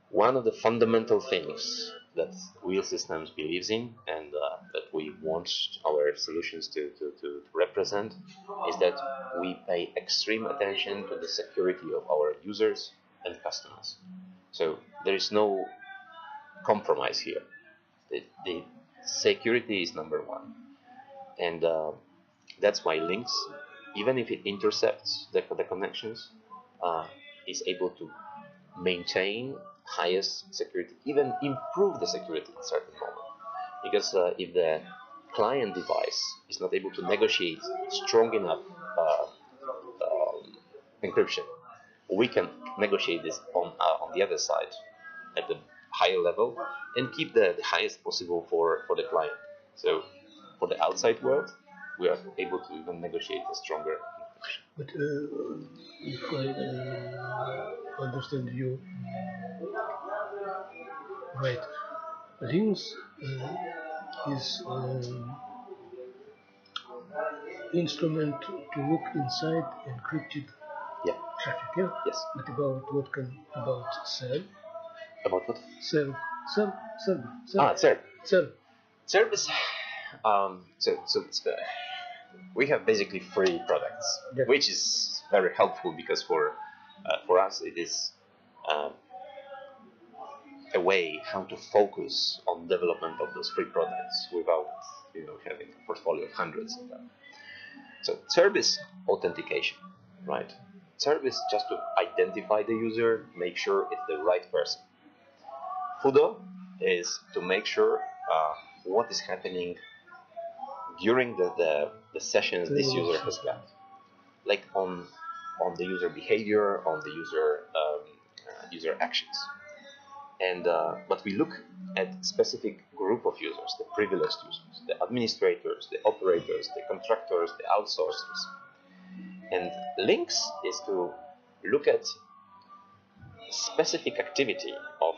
S2: One of the fundamental things that Wheel Systems believes in, and that we want our solutions to represent, is that we pay extreme attention to the security of our users and customers. So there is no compromise here. The security is number one, and that's why Links, even if it intercepts the connections, is able to maintain highest security, even improve the security in certain moment. Because if the client device is not able to negotiate strong enough encryption, we can negotiate this on the other side at the higher level and keep the highest possible for the client. So for the outside world, we are able to even negotiate a stronger.
S1: But if I understand you right, Linux is instrument to look inside encrypted
S2: Yeah.
S1: traffic. Yeah.
S2: Yes.
S1: But about cell?
S2: About what?
S1: Cell.
S2: CERB.
S1: Cell.
S2: CERB is we have basically free products,
S1: Yeah.
S2: which is very helpful because for us it is a way how to focus on development of those free products without having a portfolio of hundreds of them. So CERB is authentication, right? CERB is just to identify the user, make sure it's the right person. FUDO is to make sure what is happening during the sessions this user has got, like on the user behavior, on the user actions. And but we look at specific group of users, the privileged users, the administrators, the operators, the contractors, the outsourcers. And links is to look at specific activity of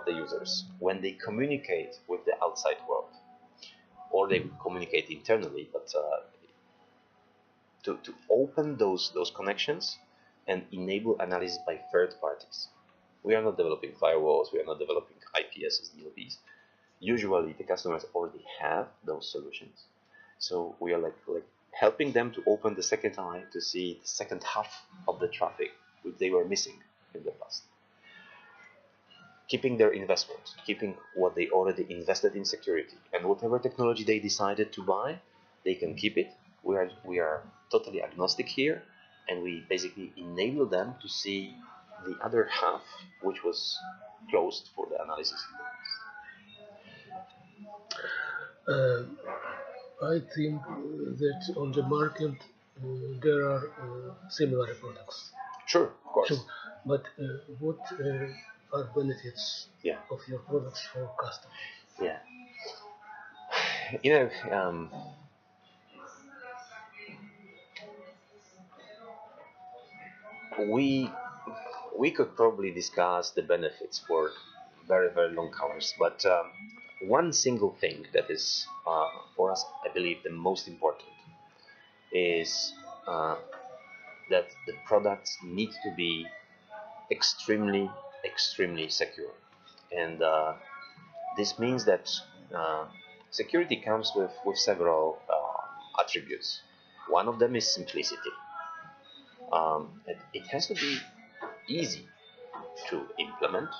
S2: the users when they communicate with the outside world, or they communicate internally, but to open those connections and enable analysis by third parties. We are not developing firewalls, we are not developing IPSs, DLPs. Usually the customers already have those solutions. So we are like helping them to open the second eye to see the second half of the traffic which they were missing in the past. Keeping their investment, keeping what they already invested in security, and whatever technology they decided to buy, they can keep it. We are totally agnostic here, and we basically enable them to see the other half, which was closed for the analysis.
S1: I think that on the market there are similar products.
S2: Sure, of course.
S1: So, but what are benefits of your products for customers?
S2: Yeah. We could probably discuss the benefits for very, very long hours, but one single thing that is for us, I believe, the most important is that the products need to be extremely, extremely secure. And this means that security comes with several attributes. One of them is simplicity. It has to be easy to implement,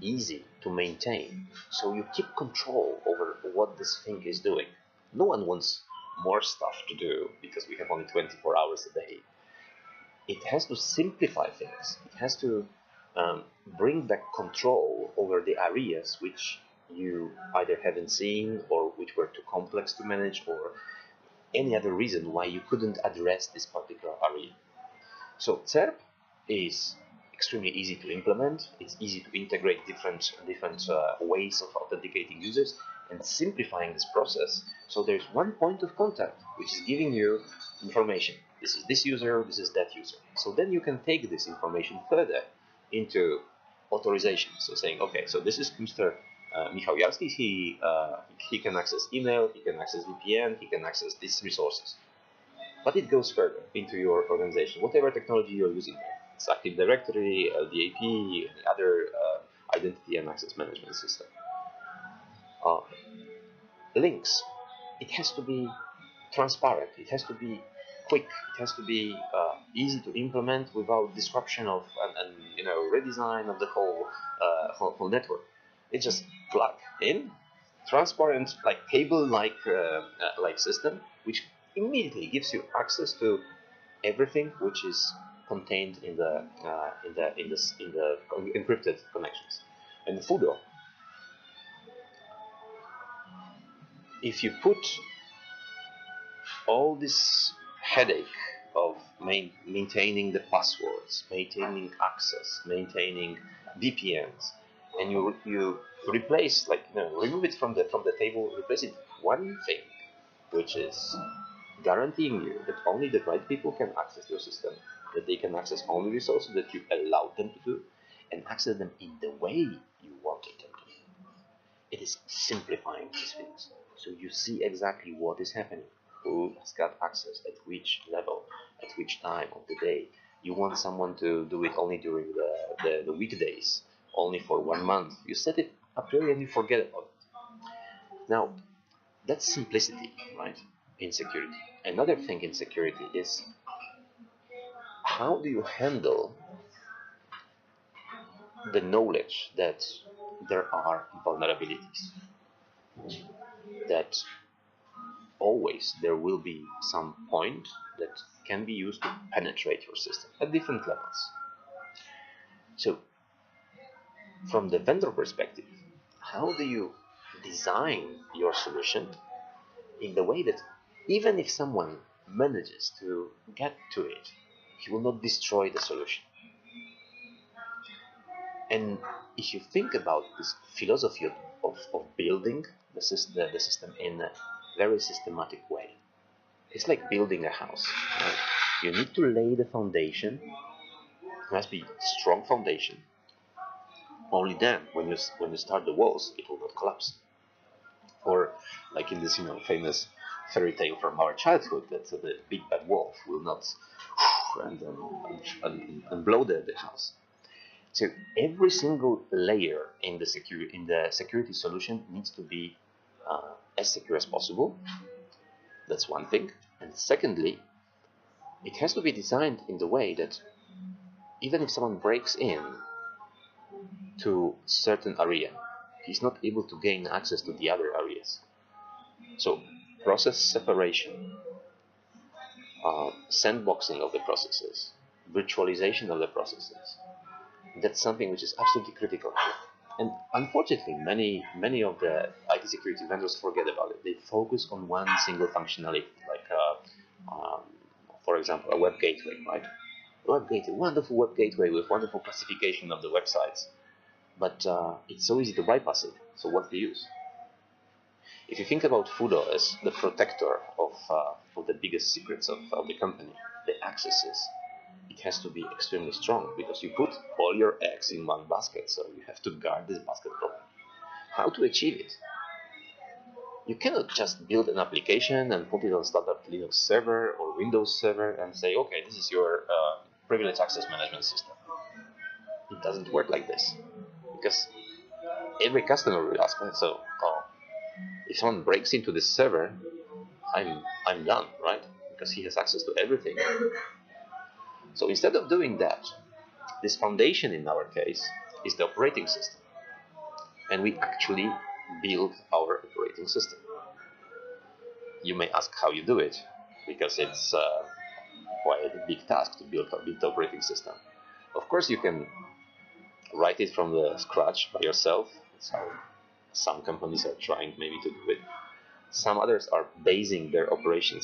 S2: easy to maintain, so you keep control over what this thing is doing. No one wants more stuff to do because we have only 24 hours a day. It has to simplify things. It has to bring back control over the areas which you either haven't seen or which were too complex to manage, or any other reason why you couldn't address this particular area. So CERB is extremely easy to implement. It's easy to integrate different ways of authenticating users and simplifying this process. So there's one point of contact which is giving you information. This is this user, this is that user. So then you can take this information further into authorization. So saying, okay, so this is Mr. Michał Jarski. He can access email, he can access VPN, he can access these resources. But it goes further into your organization, whatever technology you're using. It's Active Directory, LDAP, any other identity and access management system. Links, it has to be transparent, it has to be quick, it has to be easy to implement without disruption of and redesign of the whole network. It just plug in, transparent, like cable-like system, which immediately gives you access to everything which is contained in the encrypted connections. And FUDO, if you put all this headache of maintaining the passwords, maintaining access, maintaining VPNs, and you replace, remove it from the table, replace it with one thing, which is guaranteeing you that only the right people can access your system, that they can access only resources that you allow them to do, and access them in the way you wanted them to. It is simplifying these things. So you see exactly what is happening, who has got access, at which level, at which time of the day. You want someone to do it only during the weekdays, only for 1 month. You set it up early and you forget about it. Now, that's simplicity, right, in security. Another thing in security is how do you handle the knowledge that there are vulnerabilities, that always there will be some point that can be used to penetrate your system at different levels. So from the vendor perspective, how do you design your solution in the way that even if someone manages to get to it, he will not destroy the solution? And if you think about this philosophy of building the system in a very systematic way, it's like building a house. Right? You need to lay the foundation. It must be a strong foundation. Only then, when you start the walls, it will not collapse. Or like in this famous fairy tale from our childhood, that the big bad wolf will not and blow the house. So every single layer in the security solution needs to be as secure as possible. That's one thing. And secondly, it has to be designed in the way that even if someone breaks in to certain area, he's not able to gain access to the other areas. So process separation, sandboxing of the processes, virtualization of the processes, that's something which is absolutely critical. And unfortunately, many of the IT security vendors forget about it. They focus on one single functionality, like for example, a web gateway, right? A web gateway, wonderful web gateway with wonderful classification of the websites, but it's so easy to bypass it. So what's the use? If you think about Fudo as the protector of the biggest secrets of the company, the accesses, it has to be extremely strong because you put all your eggs in one basket, so you have to guard this basket properly. How to achieve it? You cannot just build an application and put it on standard Linux server or Windows server and say, okay, this is your privileged access management system. It doesn't work like this because every customer will ask, so if someone breaks into this server, I'm done, right? Because he has access to everything. So instead of doing that, this foundation in our case is the operating system. And we actually build our operating system. You may ask how you do it, because it's quite a big task to build the operating system. Of course, you can write it from the scratch by yourself. That's how some companies are trying maybe to do it. Some others are basing their operating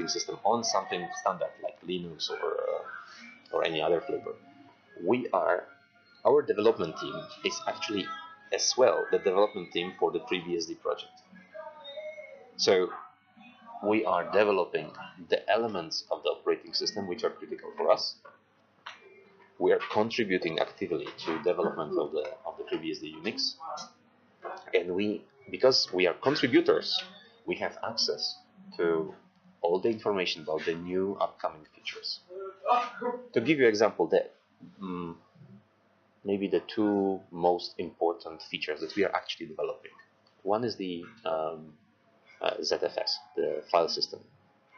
S2: system on something standard like Linux or any other flavor. Our development team is actually as well the development team for the FreeBSD project. So we are developing the elements of the operating system which are critical for us. We are contributing actively to development of the FreeBSD Unix, and because we are contributors, we have access to all the information about the new upcoming features. To give you an example, maybe the two most important features that we are actually developing. One is the ZFS, the file system.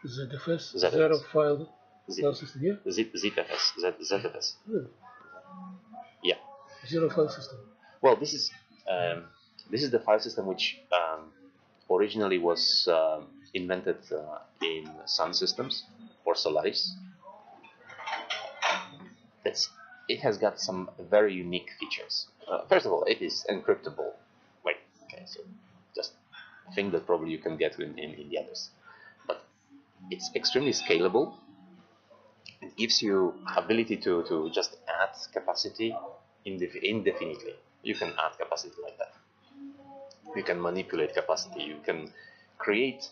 S1: ZFS? Zero file system, yeah?
S2: ZFS. Yeah.
S1: Zero file system.
S2: Well, this is the file system which originally was invented in Sun Systems for Solaris. It has got some very unique features. First of all, it is encryptable. Wait, okay, so just a thing that probably you can get in the others. But it's extremely scalable. It gives you ability to just add capacity indefinitely. You can add capacity like that. You can manipulate capacity. You can create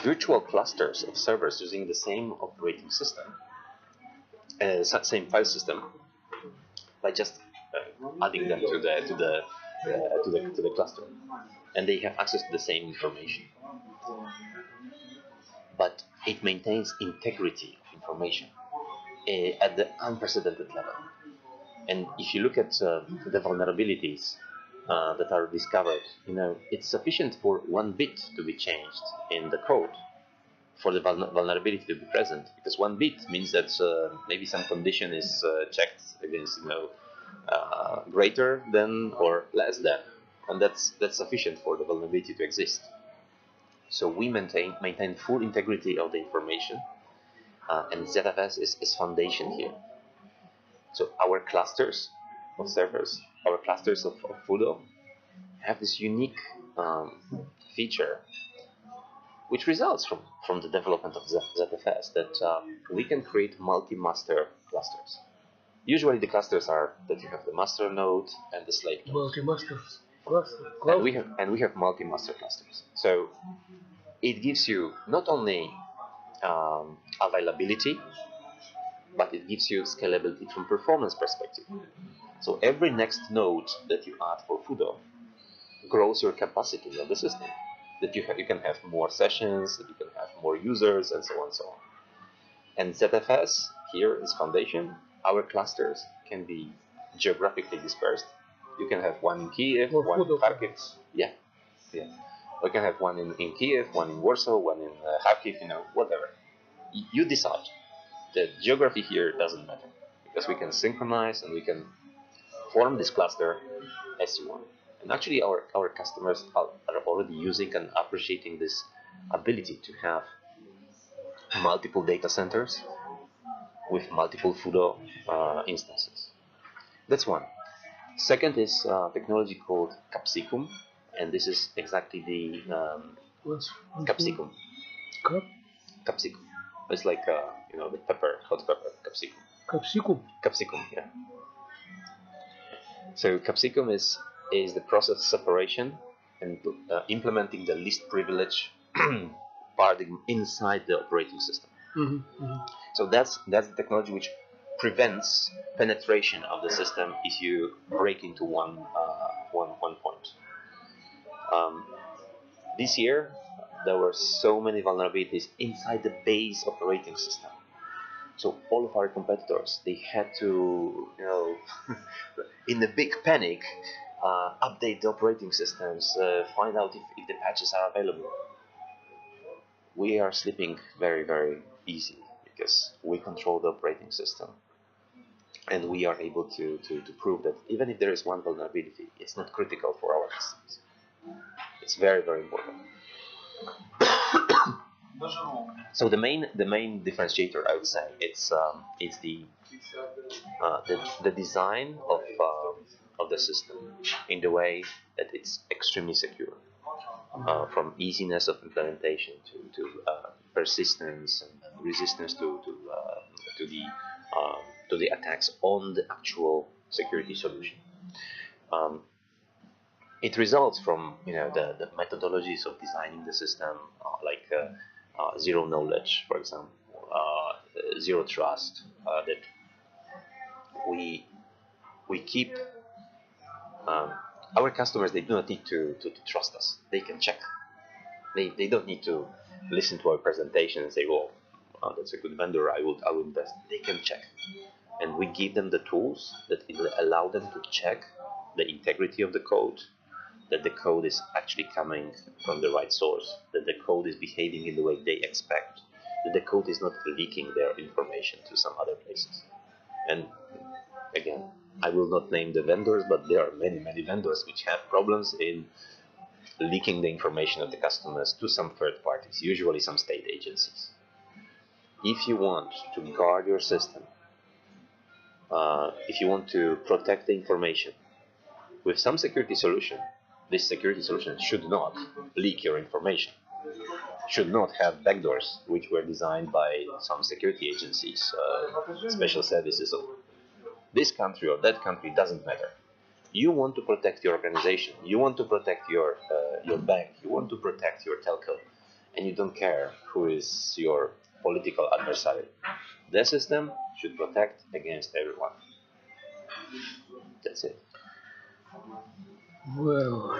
S2: virtual clusters of servers using the same operating system, same file system, by just adding them to the cluster, and they have access to the same information. But it maintains integrity of information at the unprecedented level. And if you look at the vulnerabilities that are discovered, it's sufficient for 1 bit to be changed in the code for the vulnerability to be present, because 1 bit means that maybe some condition is checked against, greater than or less than, and that's sufficient for the vulnerability to exist. So we maintain full integrity of the information, and ZFS is foundation here. So our clusters of servers, our clusters of Fudo, have this unique feature, which results from the development of ZFS, that we can create multi-master clusters. Usually the clusters are that you have the master node and the slave node.
S1: Multi-masters.
S2: And we have multi-master clusters. So it gives you not only availability, but it gives you scalability from performance perspective. So every next node that you add for Fudo grows your capacity of the system. That you can have more sessions, that you can have more users, and so on and so on. And ZFS here is foundation. Our clusters can be geographically dispersed. You can have one in Kiev, one in Kharkiv. Yeah. We can have one in Kiev, one in Warsaw, one in Kharkiv, whatever. You decide. The geography here doesn't matter, because we can synchronize and we can form this cluster as you want. And actually our customers are already using and appreciating this ability to have multiple data centers with multiple Fudo instances. That's one. Second is technology called capsicum, and this is exactly the capsicum. Capsicum. It's like the pepper, hot pepper, capsicum. Capsicum, yeah. So capsicum is the process separation and implementing the least privilege paradigm inside the operating system. So that's the technology which prevents penetration of the system if you break into one point. This year there were so many vulnerabilities inside the base operating system. So all of our competitors, they had to, in a big panic, update the operating systems, find out if the patches are available. We are sleeping very, very easy because we control the operating system. And we are able to prove that even if there is one vulnerability, it's not critical for our customers. It's very, very important. So the main differentiator, I would say, it's the design of the system in the way that it's extremely secure, from easiness of implementation to persistence and resistance to the attacks on the actual security solution. It results from the methodologies of designing the system, like zero knowledge, for example, zero trust, that we keep our customers. They do not need to trust us. They can check. They don't need to listen to our presentation and say, "Oh, that's a good vendor. I will invest." They can check, and we give them the tools that will allow them to check the integrity of the code, that the code is actually coming from the right source, that the code is behaving in the way they expect, that the code is not leaking their information to some other places. And again, I will not name the vendors, but there are many, many vendors which have problems in leaking the information of the customers to some third parties, usually some state agencies. If you want to guard your system, if you want to protect the information with some security solution, this security solution should not leak your information, should not have backdoors which were designed by some security agencies, special services of this country or that country, doesn't matter. You want to protect your organization, you want to protect your bank, you want to protect your telco, and you don't care who is your political adversary. The system should protect against everyone. That's it.
S1: Well,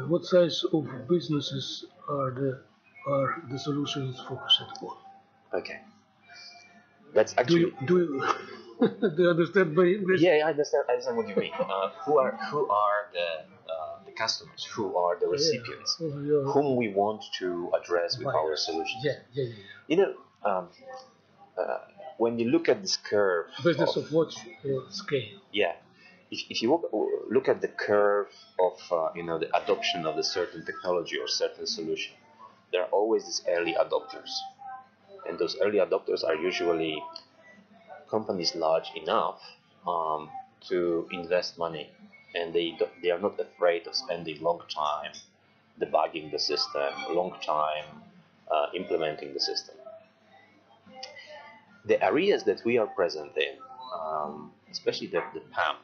S1: what size of businesses are the solutions focused on?
S2: Okay. That's actually.
S1: Do you do you understand my English?
S2: Yeah, I understand. I understand what you mean. Who are the customers? Who are the recipients?
S1: Yeah.
S2: Whom we want to address with our solution?
S1: Yeah.
S2: You know, when you look at this curve.
S1: Business of what scale?
S2: Yeah. If you look at the curve of the adoption of a certain technology or certain solution, there are always these early adopters, and those early adopters are usually companies large enough to invest money, and they are not afraid of spending long time debugging the system, long time implementing the system. The areas that we are present in, especially the PAM,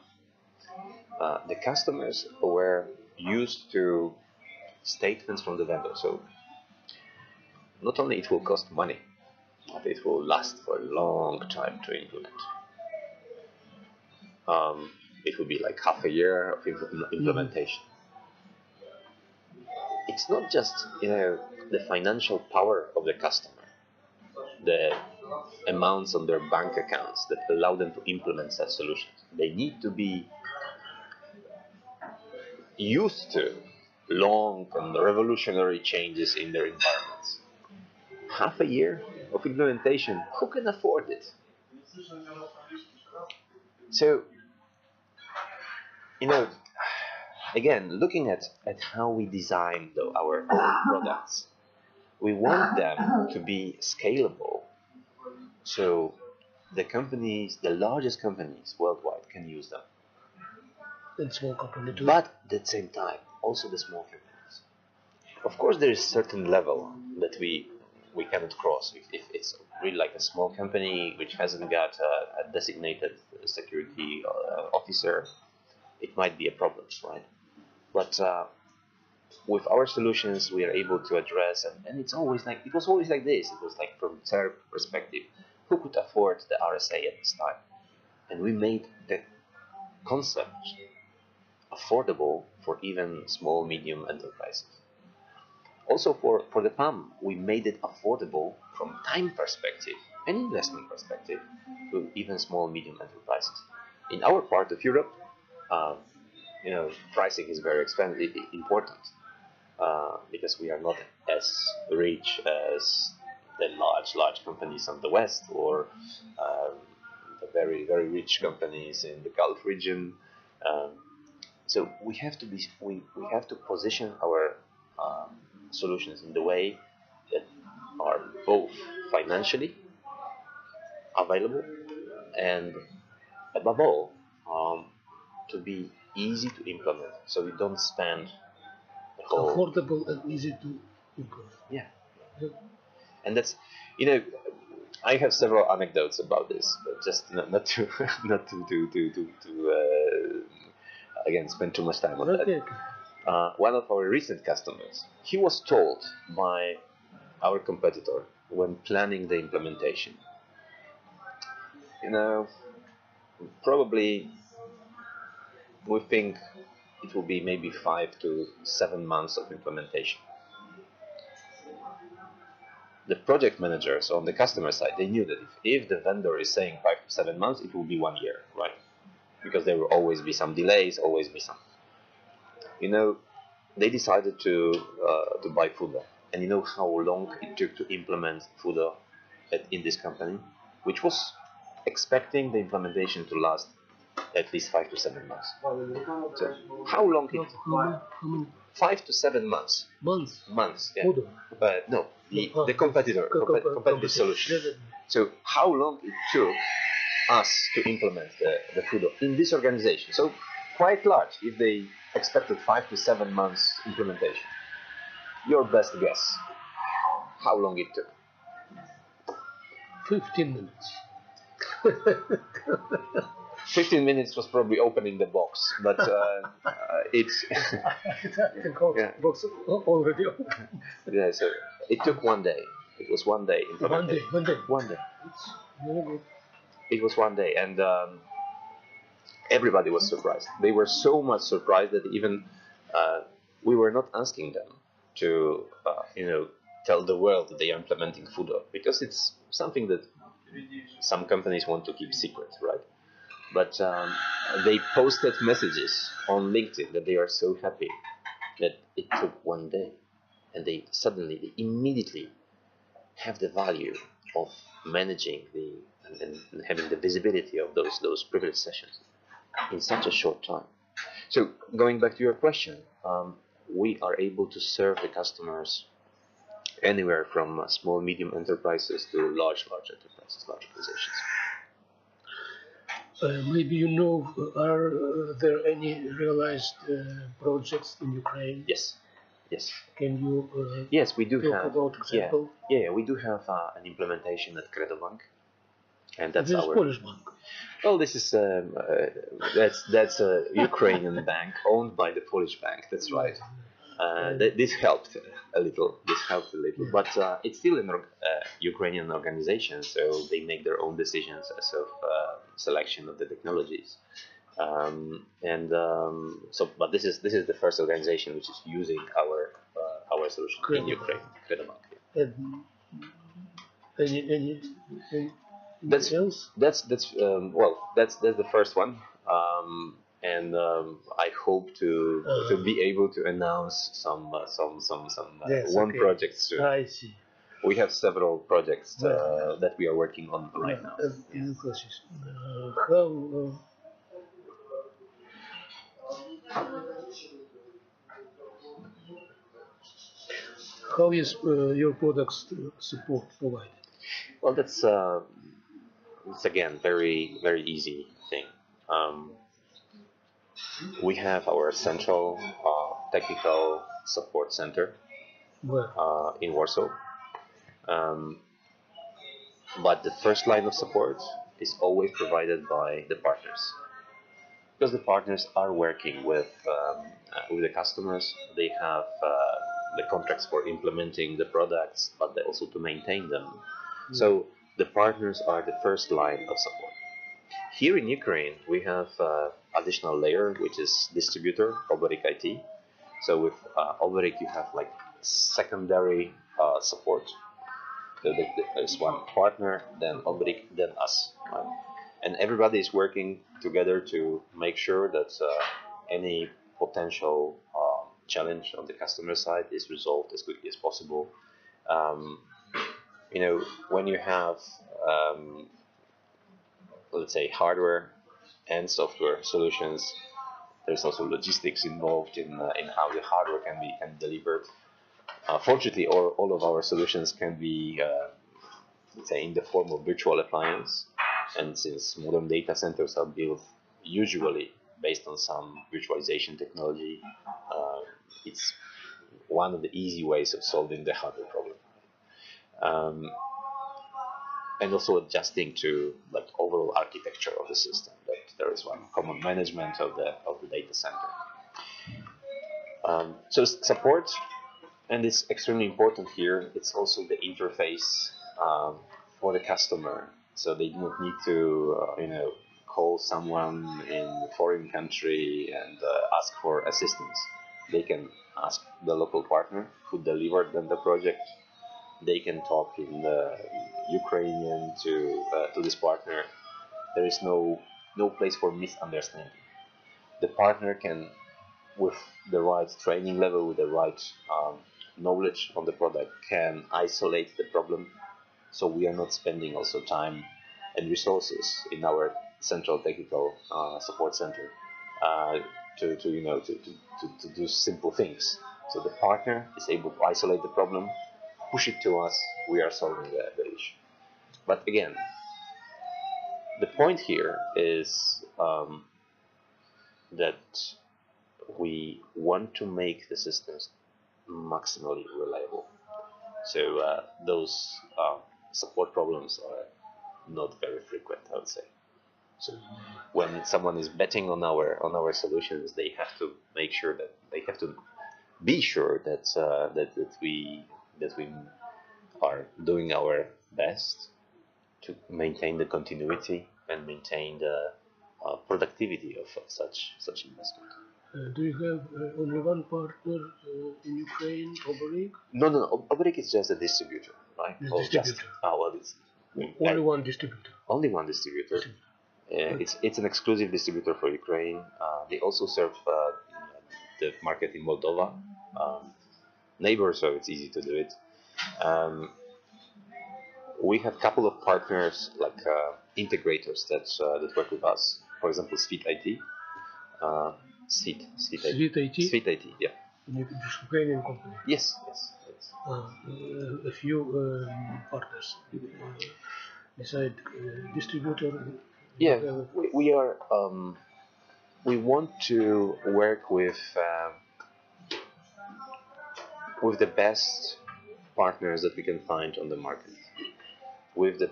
S2: the customers were used to statements from the vendor. So not only it will cost money, but it will last for a long time to implement. It will be like half a year of implementation. It's not just the financial power of the customer, the amounts on their bank accounts that allow them to implement such solutions. They need to be used to long and revolutionary changes in their environments. Half a year of implementation, who can afford it? So, again, looking at how we design our products, we want them to be scalable, so the largest companies worldwide can use them.
S1: And small company too.
S2: But at the same time, also the small companies. Of course, there is a certain level that we cannot cross. If it's really like a small company which hasn't got a designated security officer, it might be a problem, right? But with our solutions, we are able to address, and it was always like this. It was like from their perspective, who could afford the RSA at this time? And we made the concept affordable for even small, medium enterprises. Also for the PAM, we made it affordable from time perspective and investment perspective to even small, medium enterprises. In our part of Europe, pricing is very expensive, important, because we are not as rich as the large companies on the West, or the very, very rich companies in the Gulf region. So we have to position our solutions in the way that are both financially available and, above all, to be easy to implement. So we don't spend the whole
S1: affordable and easy to implement.
S2: Yeah. And that's I have several anecdotes about this, but just not to again spend too much time on that. One of our recent customers, he was told by our competitor when planning the implementation, probably we think it will be maybe 5 to 7 months of implementation. The project managers on the customer side, they knew that if the vendor is saying 5 to 7 months, it will be 1 year, right? Because there will always be some delays, always be some. They decided to buy Fudo, and you know how long it took to implement Fudo in this company, which was expecting the implementation to last at least 5 to 7 months. So how long it?
S1: How many?
S2: 5 to 7 months. Months. Yeah. No, the competitor solution. So how long it took us to implement the Fudo in this organization? So quite large. If they expected 5 to 7 months implementation, your best guess how long it took?
S1: 15 minutes.
S2: 15 minutes was probably opening the box, but it's
S1: The box already open.
S2: yeah. So it took one day. It was 1 day implementation.
S1: One day.
S2: 1 day.
S1: It's really good.
S2: It was 1 day, and everybody was surprised. They were so much surprised that even we were not asking them to, tell the world that they are implementing Fudo, because it's something that some companies want to keep secret, right? But they posted messages on LinkedIn that they are so happy that it took 1 day, and they immediately have the value of managing and having the visibility of those privileged sessions in such a short time. So going back to your question, we are able to serve the customers anywhere from small, medium enterprises to large enterprises, large organizations.
S1: Maybe are there any realized projects in Ukraine?
S2: Yes.
S1: Can you
S2: yes, we do
S1: talk
S2: have.
S1: about example?
S2: Yeah, we do have an implementation at Credo Bank, and that's
S1: This is
S2: our
S1: Polish bank.
S2: Well, this is that's a Ukrainian bank owned by the Polish bank. That's right. This helped a little. But it's still an Ukrainian organization, so they make their own decisions as of selection of the technologies. But this is the first organization which is using our solution in Ukraine. Credo Bank.
S1: Any
S2: That's
S1: else?
S2: that's the first one, and I hope to be able to announce some projects soon.
S1: I see.
S2: We have several projects that we are working on right now.
S1: How is your products support provided?
S2: Well, that's it's again very easy thing. We have our central technical support center in Warsaw, but the first line of support is always provided by the partners, because the partners are working with the customers. They have the contracts for implementing the products, but they also to maintain them. So the partners are the first line of support. Here in Ukraine, we have additional layer, which is distributor, Oberik IT. So with Oberik, you have like secondary support. So there's one partner, then Oberik, then us. Right? And everybody is working together to make sure that any potential challenge on the customer side is resolved as quickly as possible. When you have let's say hardware and software solutions, there's also logistics involved in how the hardware can be delivered. Fortunately, all of our solutions can be let's say in the form of virtual appliance, and since modern data centers are built usually based on some virtualization technology, it's one of the easy ways of solving the hardware problem. And also adjusting to like overall architecture of the system, that there is one common management of the data center. So support, and it's extremely important here. It's also the interface for the customer, so they do not need to call someone in a foreign country and ask for assistance. They can ask the local partner who delivered them the project. They can talk in Ukrainian to this partner. There is no place for misunderstanding. The partner can, with the right training level, with the right knowledge on the product, can isolate the problem. So we are not spending also time and resources in our central technical support center to do simple things. So the partner is able to isolate the problem, push it to us, we are solving the issue. But again, the point here is that we want to make the systems maximally reliable. So those support problems are not very frequent, I would say.
S1: So
S2: when someone is betting on our solutions, they have to make sure that they have to be sure that that we are doing our best to maintain the continuity and maintain the productivity of such investment.
S1: do you have only one partner in Ukraine, Oberik?
S2: No. Oberik is just a distributor, right?
S1: It's
S2: Or
S1: distributor.
S2: only
S1: One distributor.
S2: Only one distributor. It's an exclusive distributor for Ukraine. They also serve the market in Moldova, neighbor, so it's easy to do it. We have a couple of partners like integrators that work with us. For example, Sweet IT. Sweet
S1: IT?
S2: Sweet IT, yeah.
S1: This Ukrainian company.
S2: Yes.
S1: A few partners beside distributor.
S2: Yeah, we are. We want to work with the best partners that we can find on the market. With the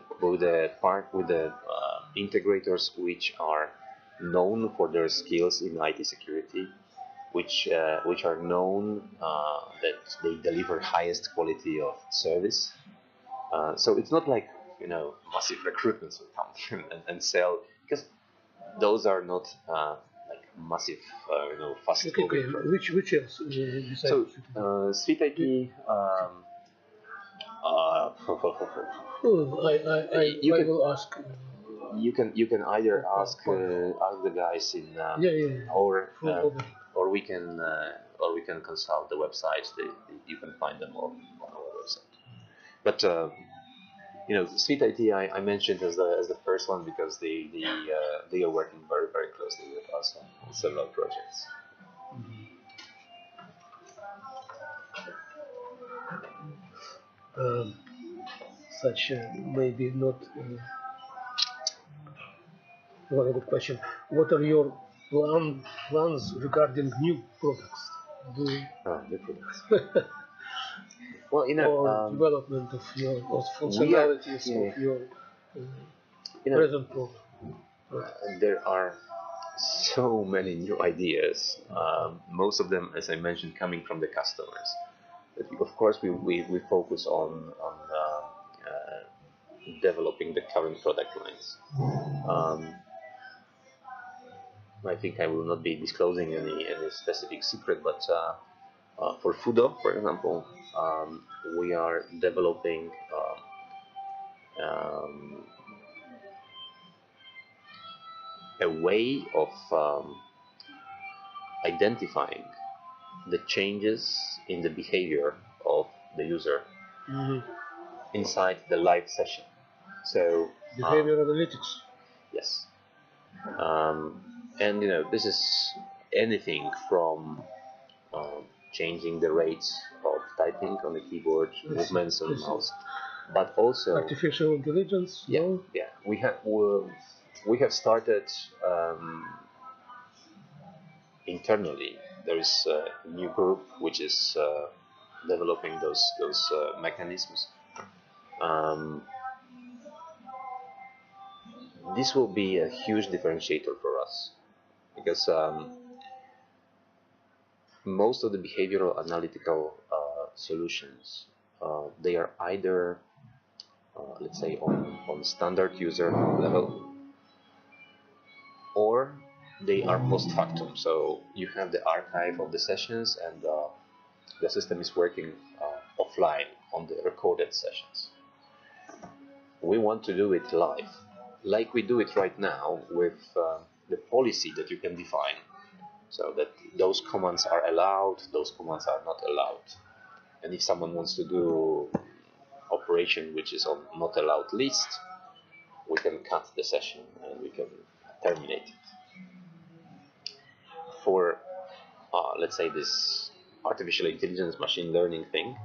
S2: integrators which are known for their skills in IT security, which are known that they deliver highest quality of service. So it's not like massive recruitments will come and sell, because those are not like massive fast moving.
S1: Which else?
S2: So Sweet IT.
S1: I will ask.
S2: You can either ask the guys in or we can consult the website. You can find them all on our website. But Sweet IT I mentioned as the first one because they are working very, very closely with us on several projects.
S1: Such maybe not very good question. What are your plans regarding new products?
S2: New products. Well,
S1: or development of functionalities of your present program.
S2: There are so many new ideas. Most of them, as I mentioned, coming from the customers. But of course, we focus on developing the current product lines. I think I will not be disclosing any specific secret, but for Fudo, for example, we are developing a way of identifying the changes in the behavior of the user inside the live session. So
S1: behavior analytics.
S2: Yes. And this is anything from changing the rates of typing on the keyboard, movements on the mouse, but also
S1: artificial intelligence.
S2: Yeah. We have started internally. There is a new group which is developing those mechanisms. This will be a huge differentiator for us because most of the behavioral analytical solutions they are either let's say on standard user level, or they are post factum. So you have the archive of the sessions and the system is working offline on the recorded sessions. We want to do it live, like we do it right now with the policy that you can define, so that those commands are allowed, those commands are not allowed. And if someone wants to do operation which is on not allowed list, we can cut the session and we can terminate it. For let's say this artificial intelligence machine learning thing,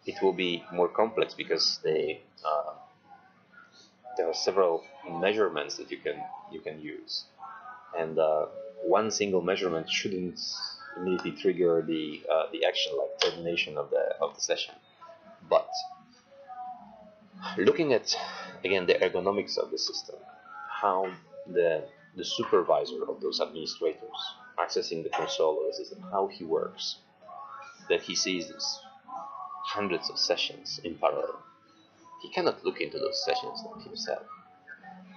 S2: it will be more complex because there are several measurements that you can use, and one single measurement shouldn't immediately trigger the action like termination of the session. But looking at again the ergonomics of the system, how the supervisor of those administrators accessing the console of the system, how he works, that he sees these hundreds of sessions in parallel. He cannot look into those sessions himself.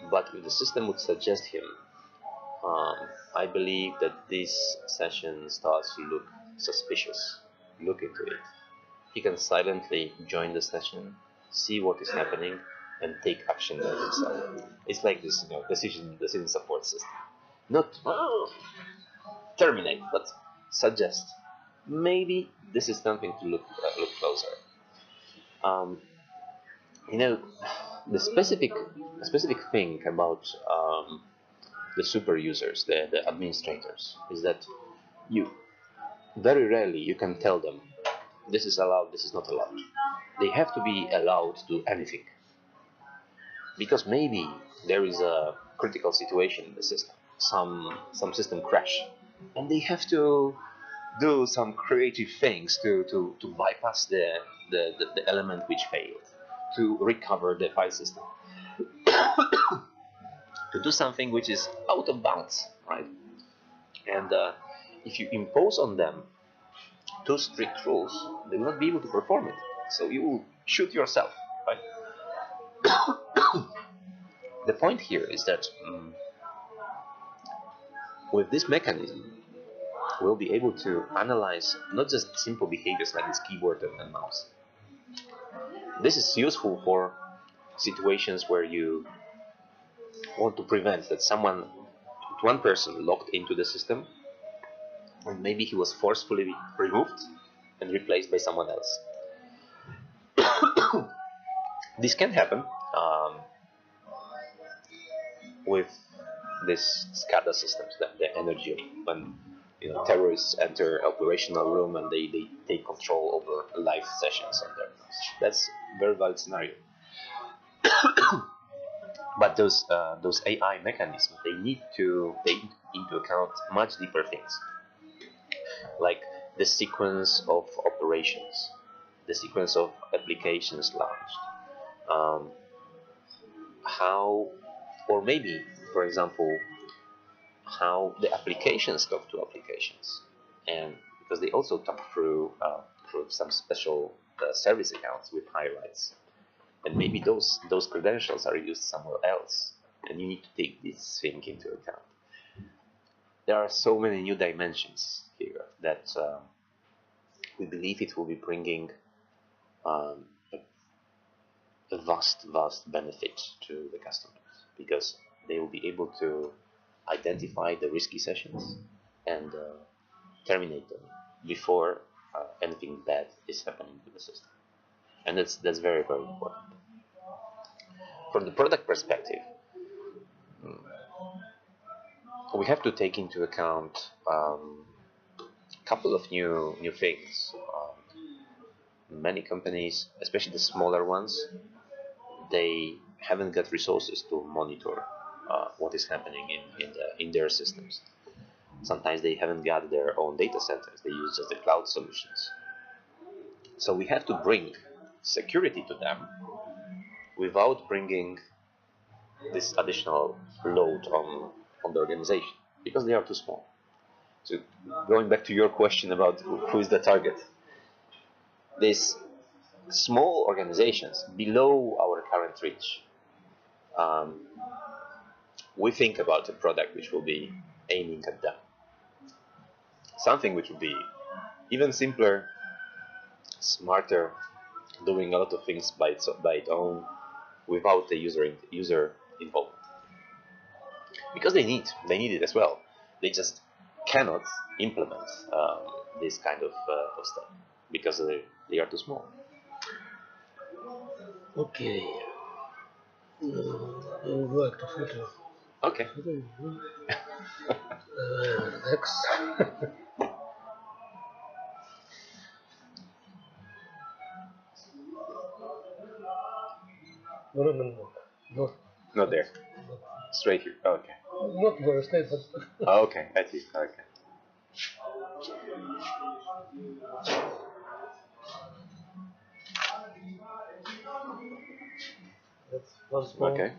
S2: But if the system would suggest him, I believe that this session starts to look suspicious. Look into it. He can silently join the session, see what is happening, and take action by himself. It's like this, decision support system. Not terminate, but suggest. Maybe this is something to look closer. You know, the specific thing about the super users, the administrators, is that you very rarely you can tell them this is allowed, this is not allowed. They have to be allowed to do anything, because maybe there is a critical situation in the system, some system crash, and they have to do some creative things to bypass the element which failed, to recover the file system, to do something which is out of bounds, right? And if you impose on them too strict rules, they will not be able to perform it. So you will shoot yourself, right? The point here is that with this mechanism, we'll be able to analyze not just simple behaviors like this keyboard and mouse. This is useful for situations where you want to prevent that one person logged into the system, and maybe he was forcefully removed and replaced by someone else. This can happen with this SCADA systems, the energy of when terrorists enter operational room and they take control over live sessions on there. That's a very valid scenario. But those AI mechanisms, they need to take into account much deeper things, like the sequence of operations, the sequence of applications launched, how, or maybe, for example, how the applications talk to applications, and because they also talk through some special service accounts with high rights, and maybe those credentials are used somewhere else, and you need to take this thing into account. There are so many new dimensions here that we believe it will be bringing a vast benefit to the customers, because they will be able to identify the risky sessions and terminate them before anything bad is happening to the system. And that's very, very important. From the product perspective, we have to take into account a couple of new things. Many companies, especially the smaller ones, they haven't got resources to monitor what is happening in their systems. Sometimes they haven't got their own data centers, they use just the cloud solutions. So we have to bring security to them without bringing this additional load on the organization, because they are too small. So going back to your question about who is the target, these small organizations below our current reach, we think about a product which will be aiming at them. Something which will be even simpler, smarter, doing a lot of things by its own, without the user involvement. Because they need it as well. They just cannot implement this kind of stuff because they are too small.
S1: Okay. Work to photo.
S2: Okay.
S1: Next. No.
S2: Not there. Straight here. Okay.
S1: Not where I stayed, but.
S2: Okay, I see. Okay.
S1: That's one small.
S2: Okay.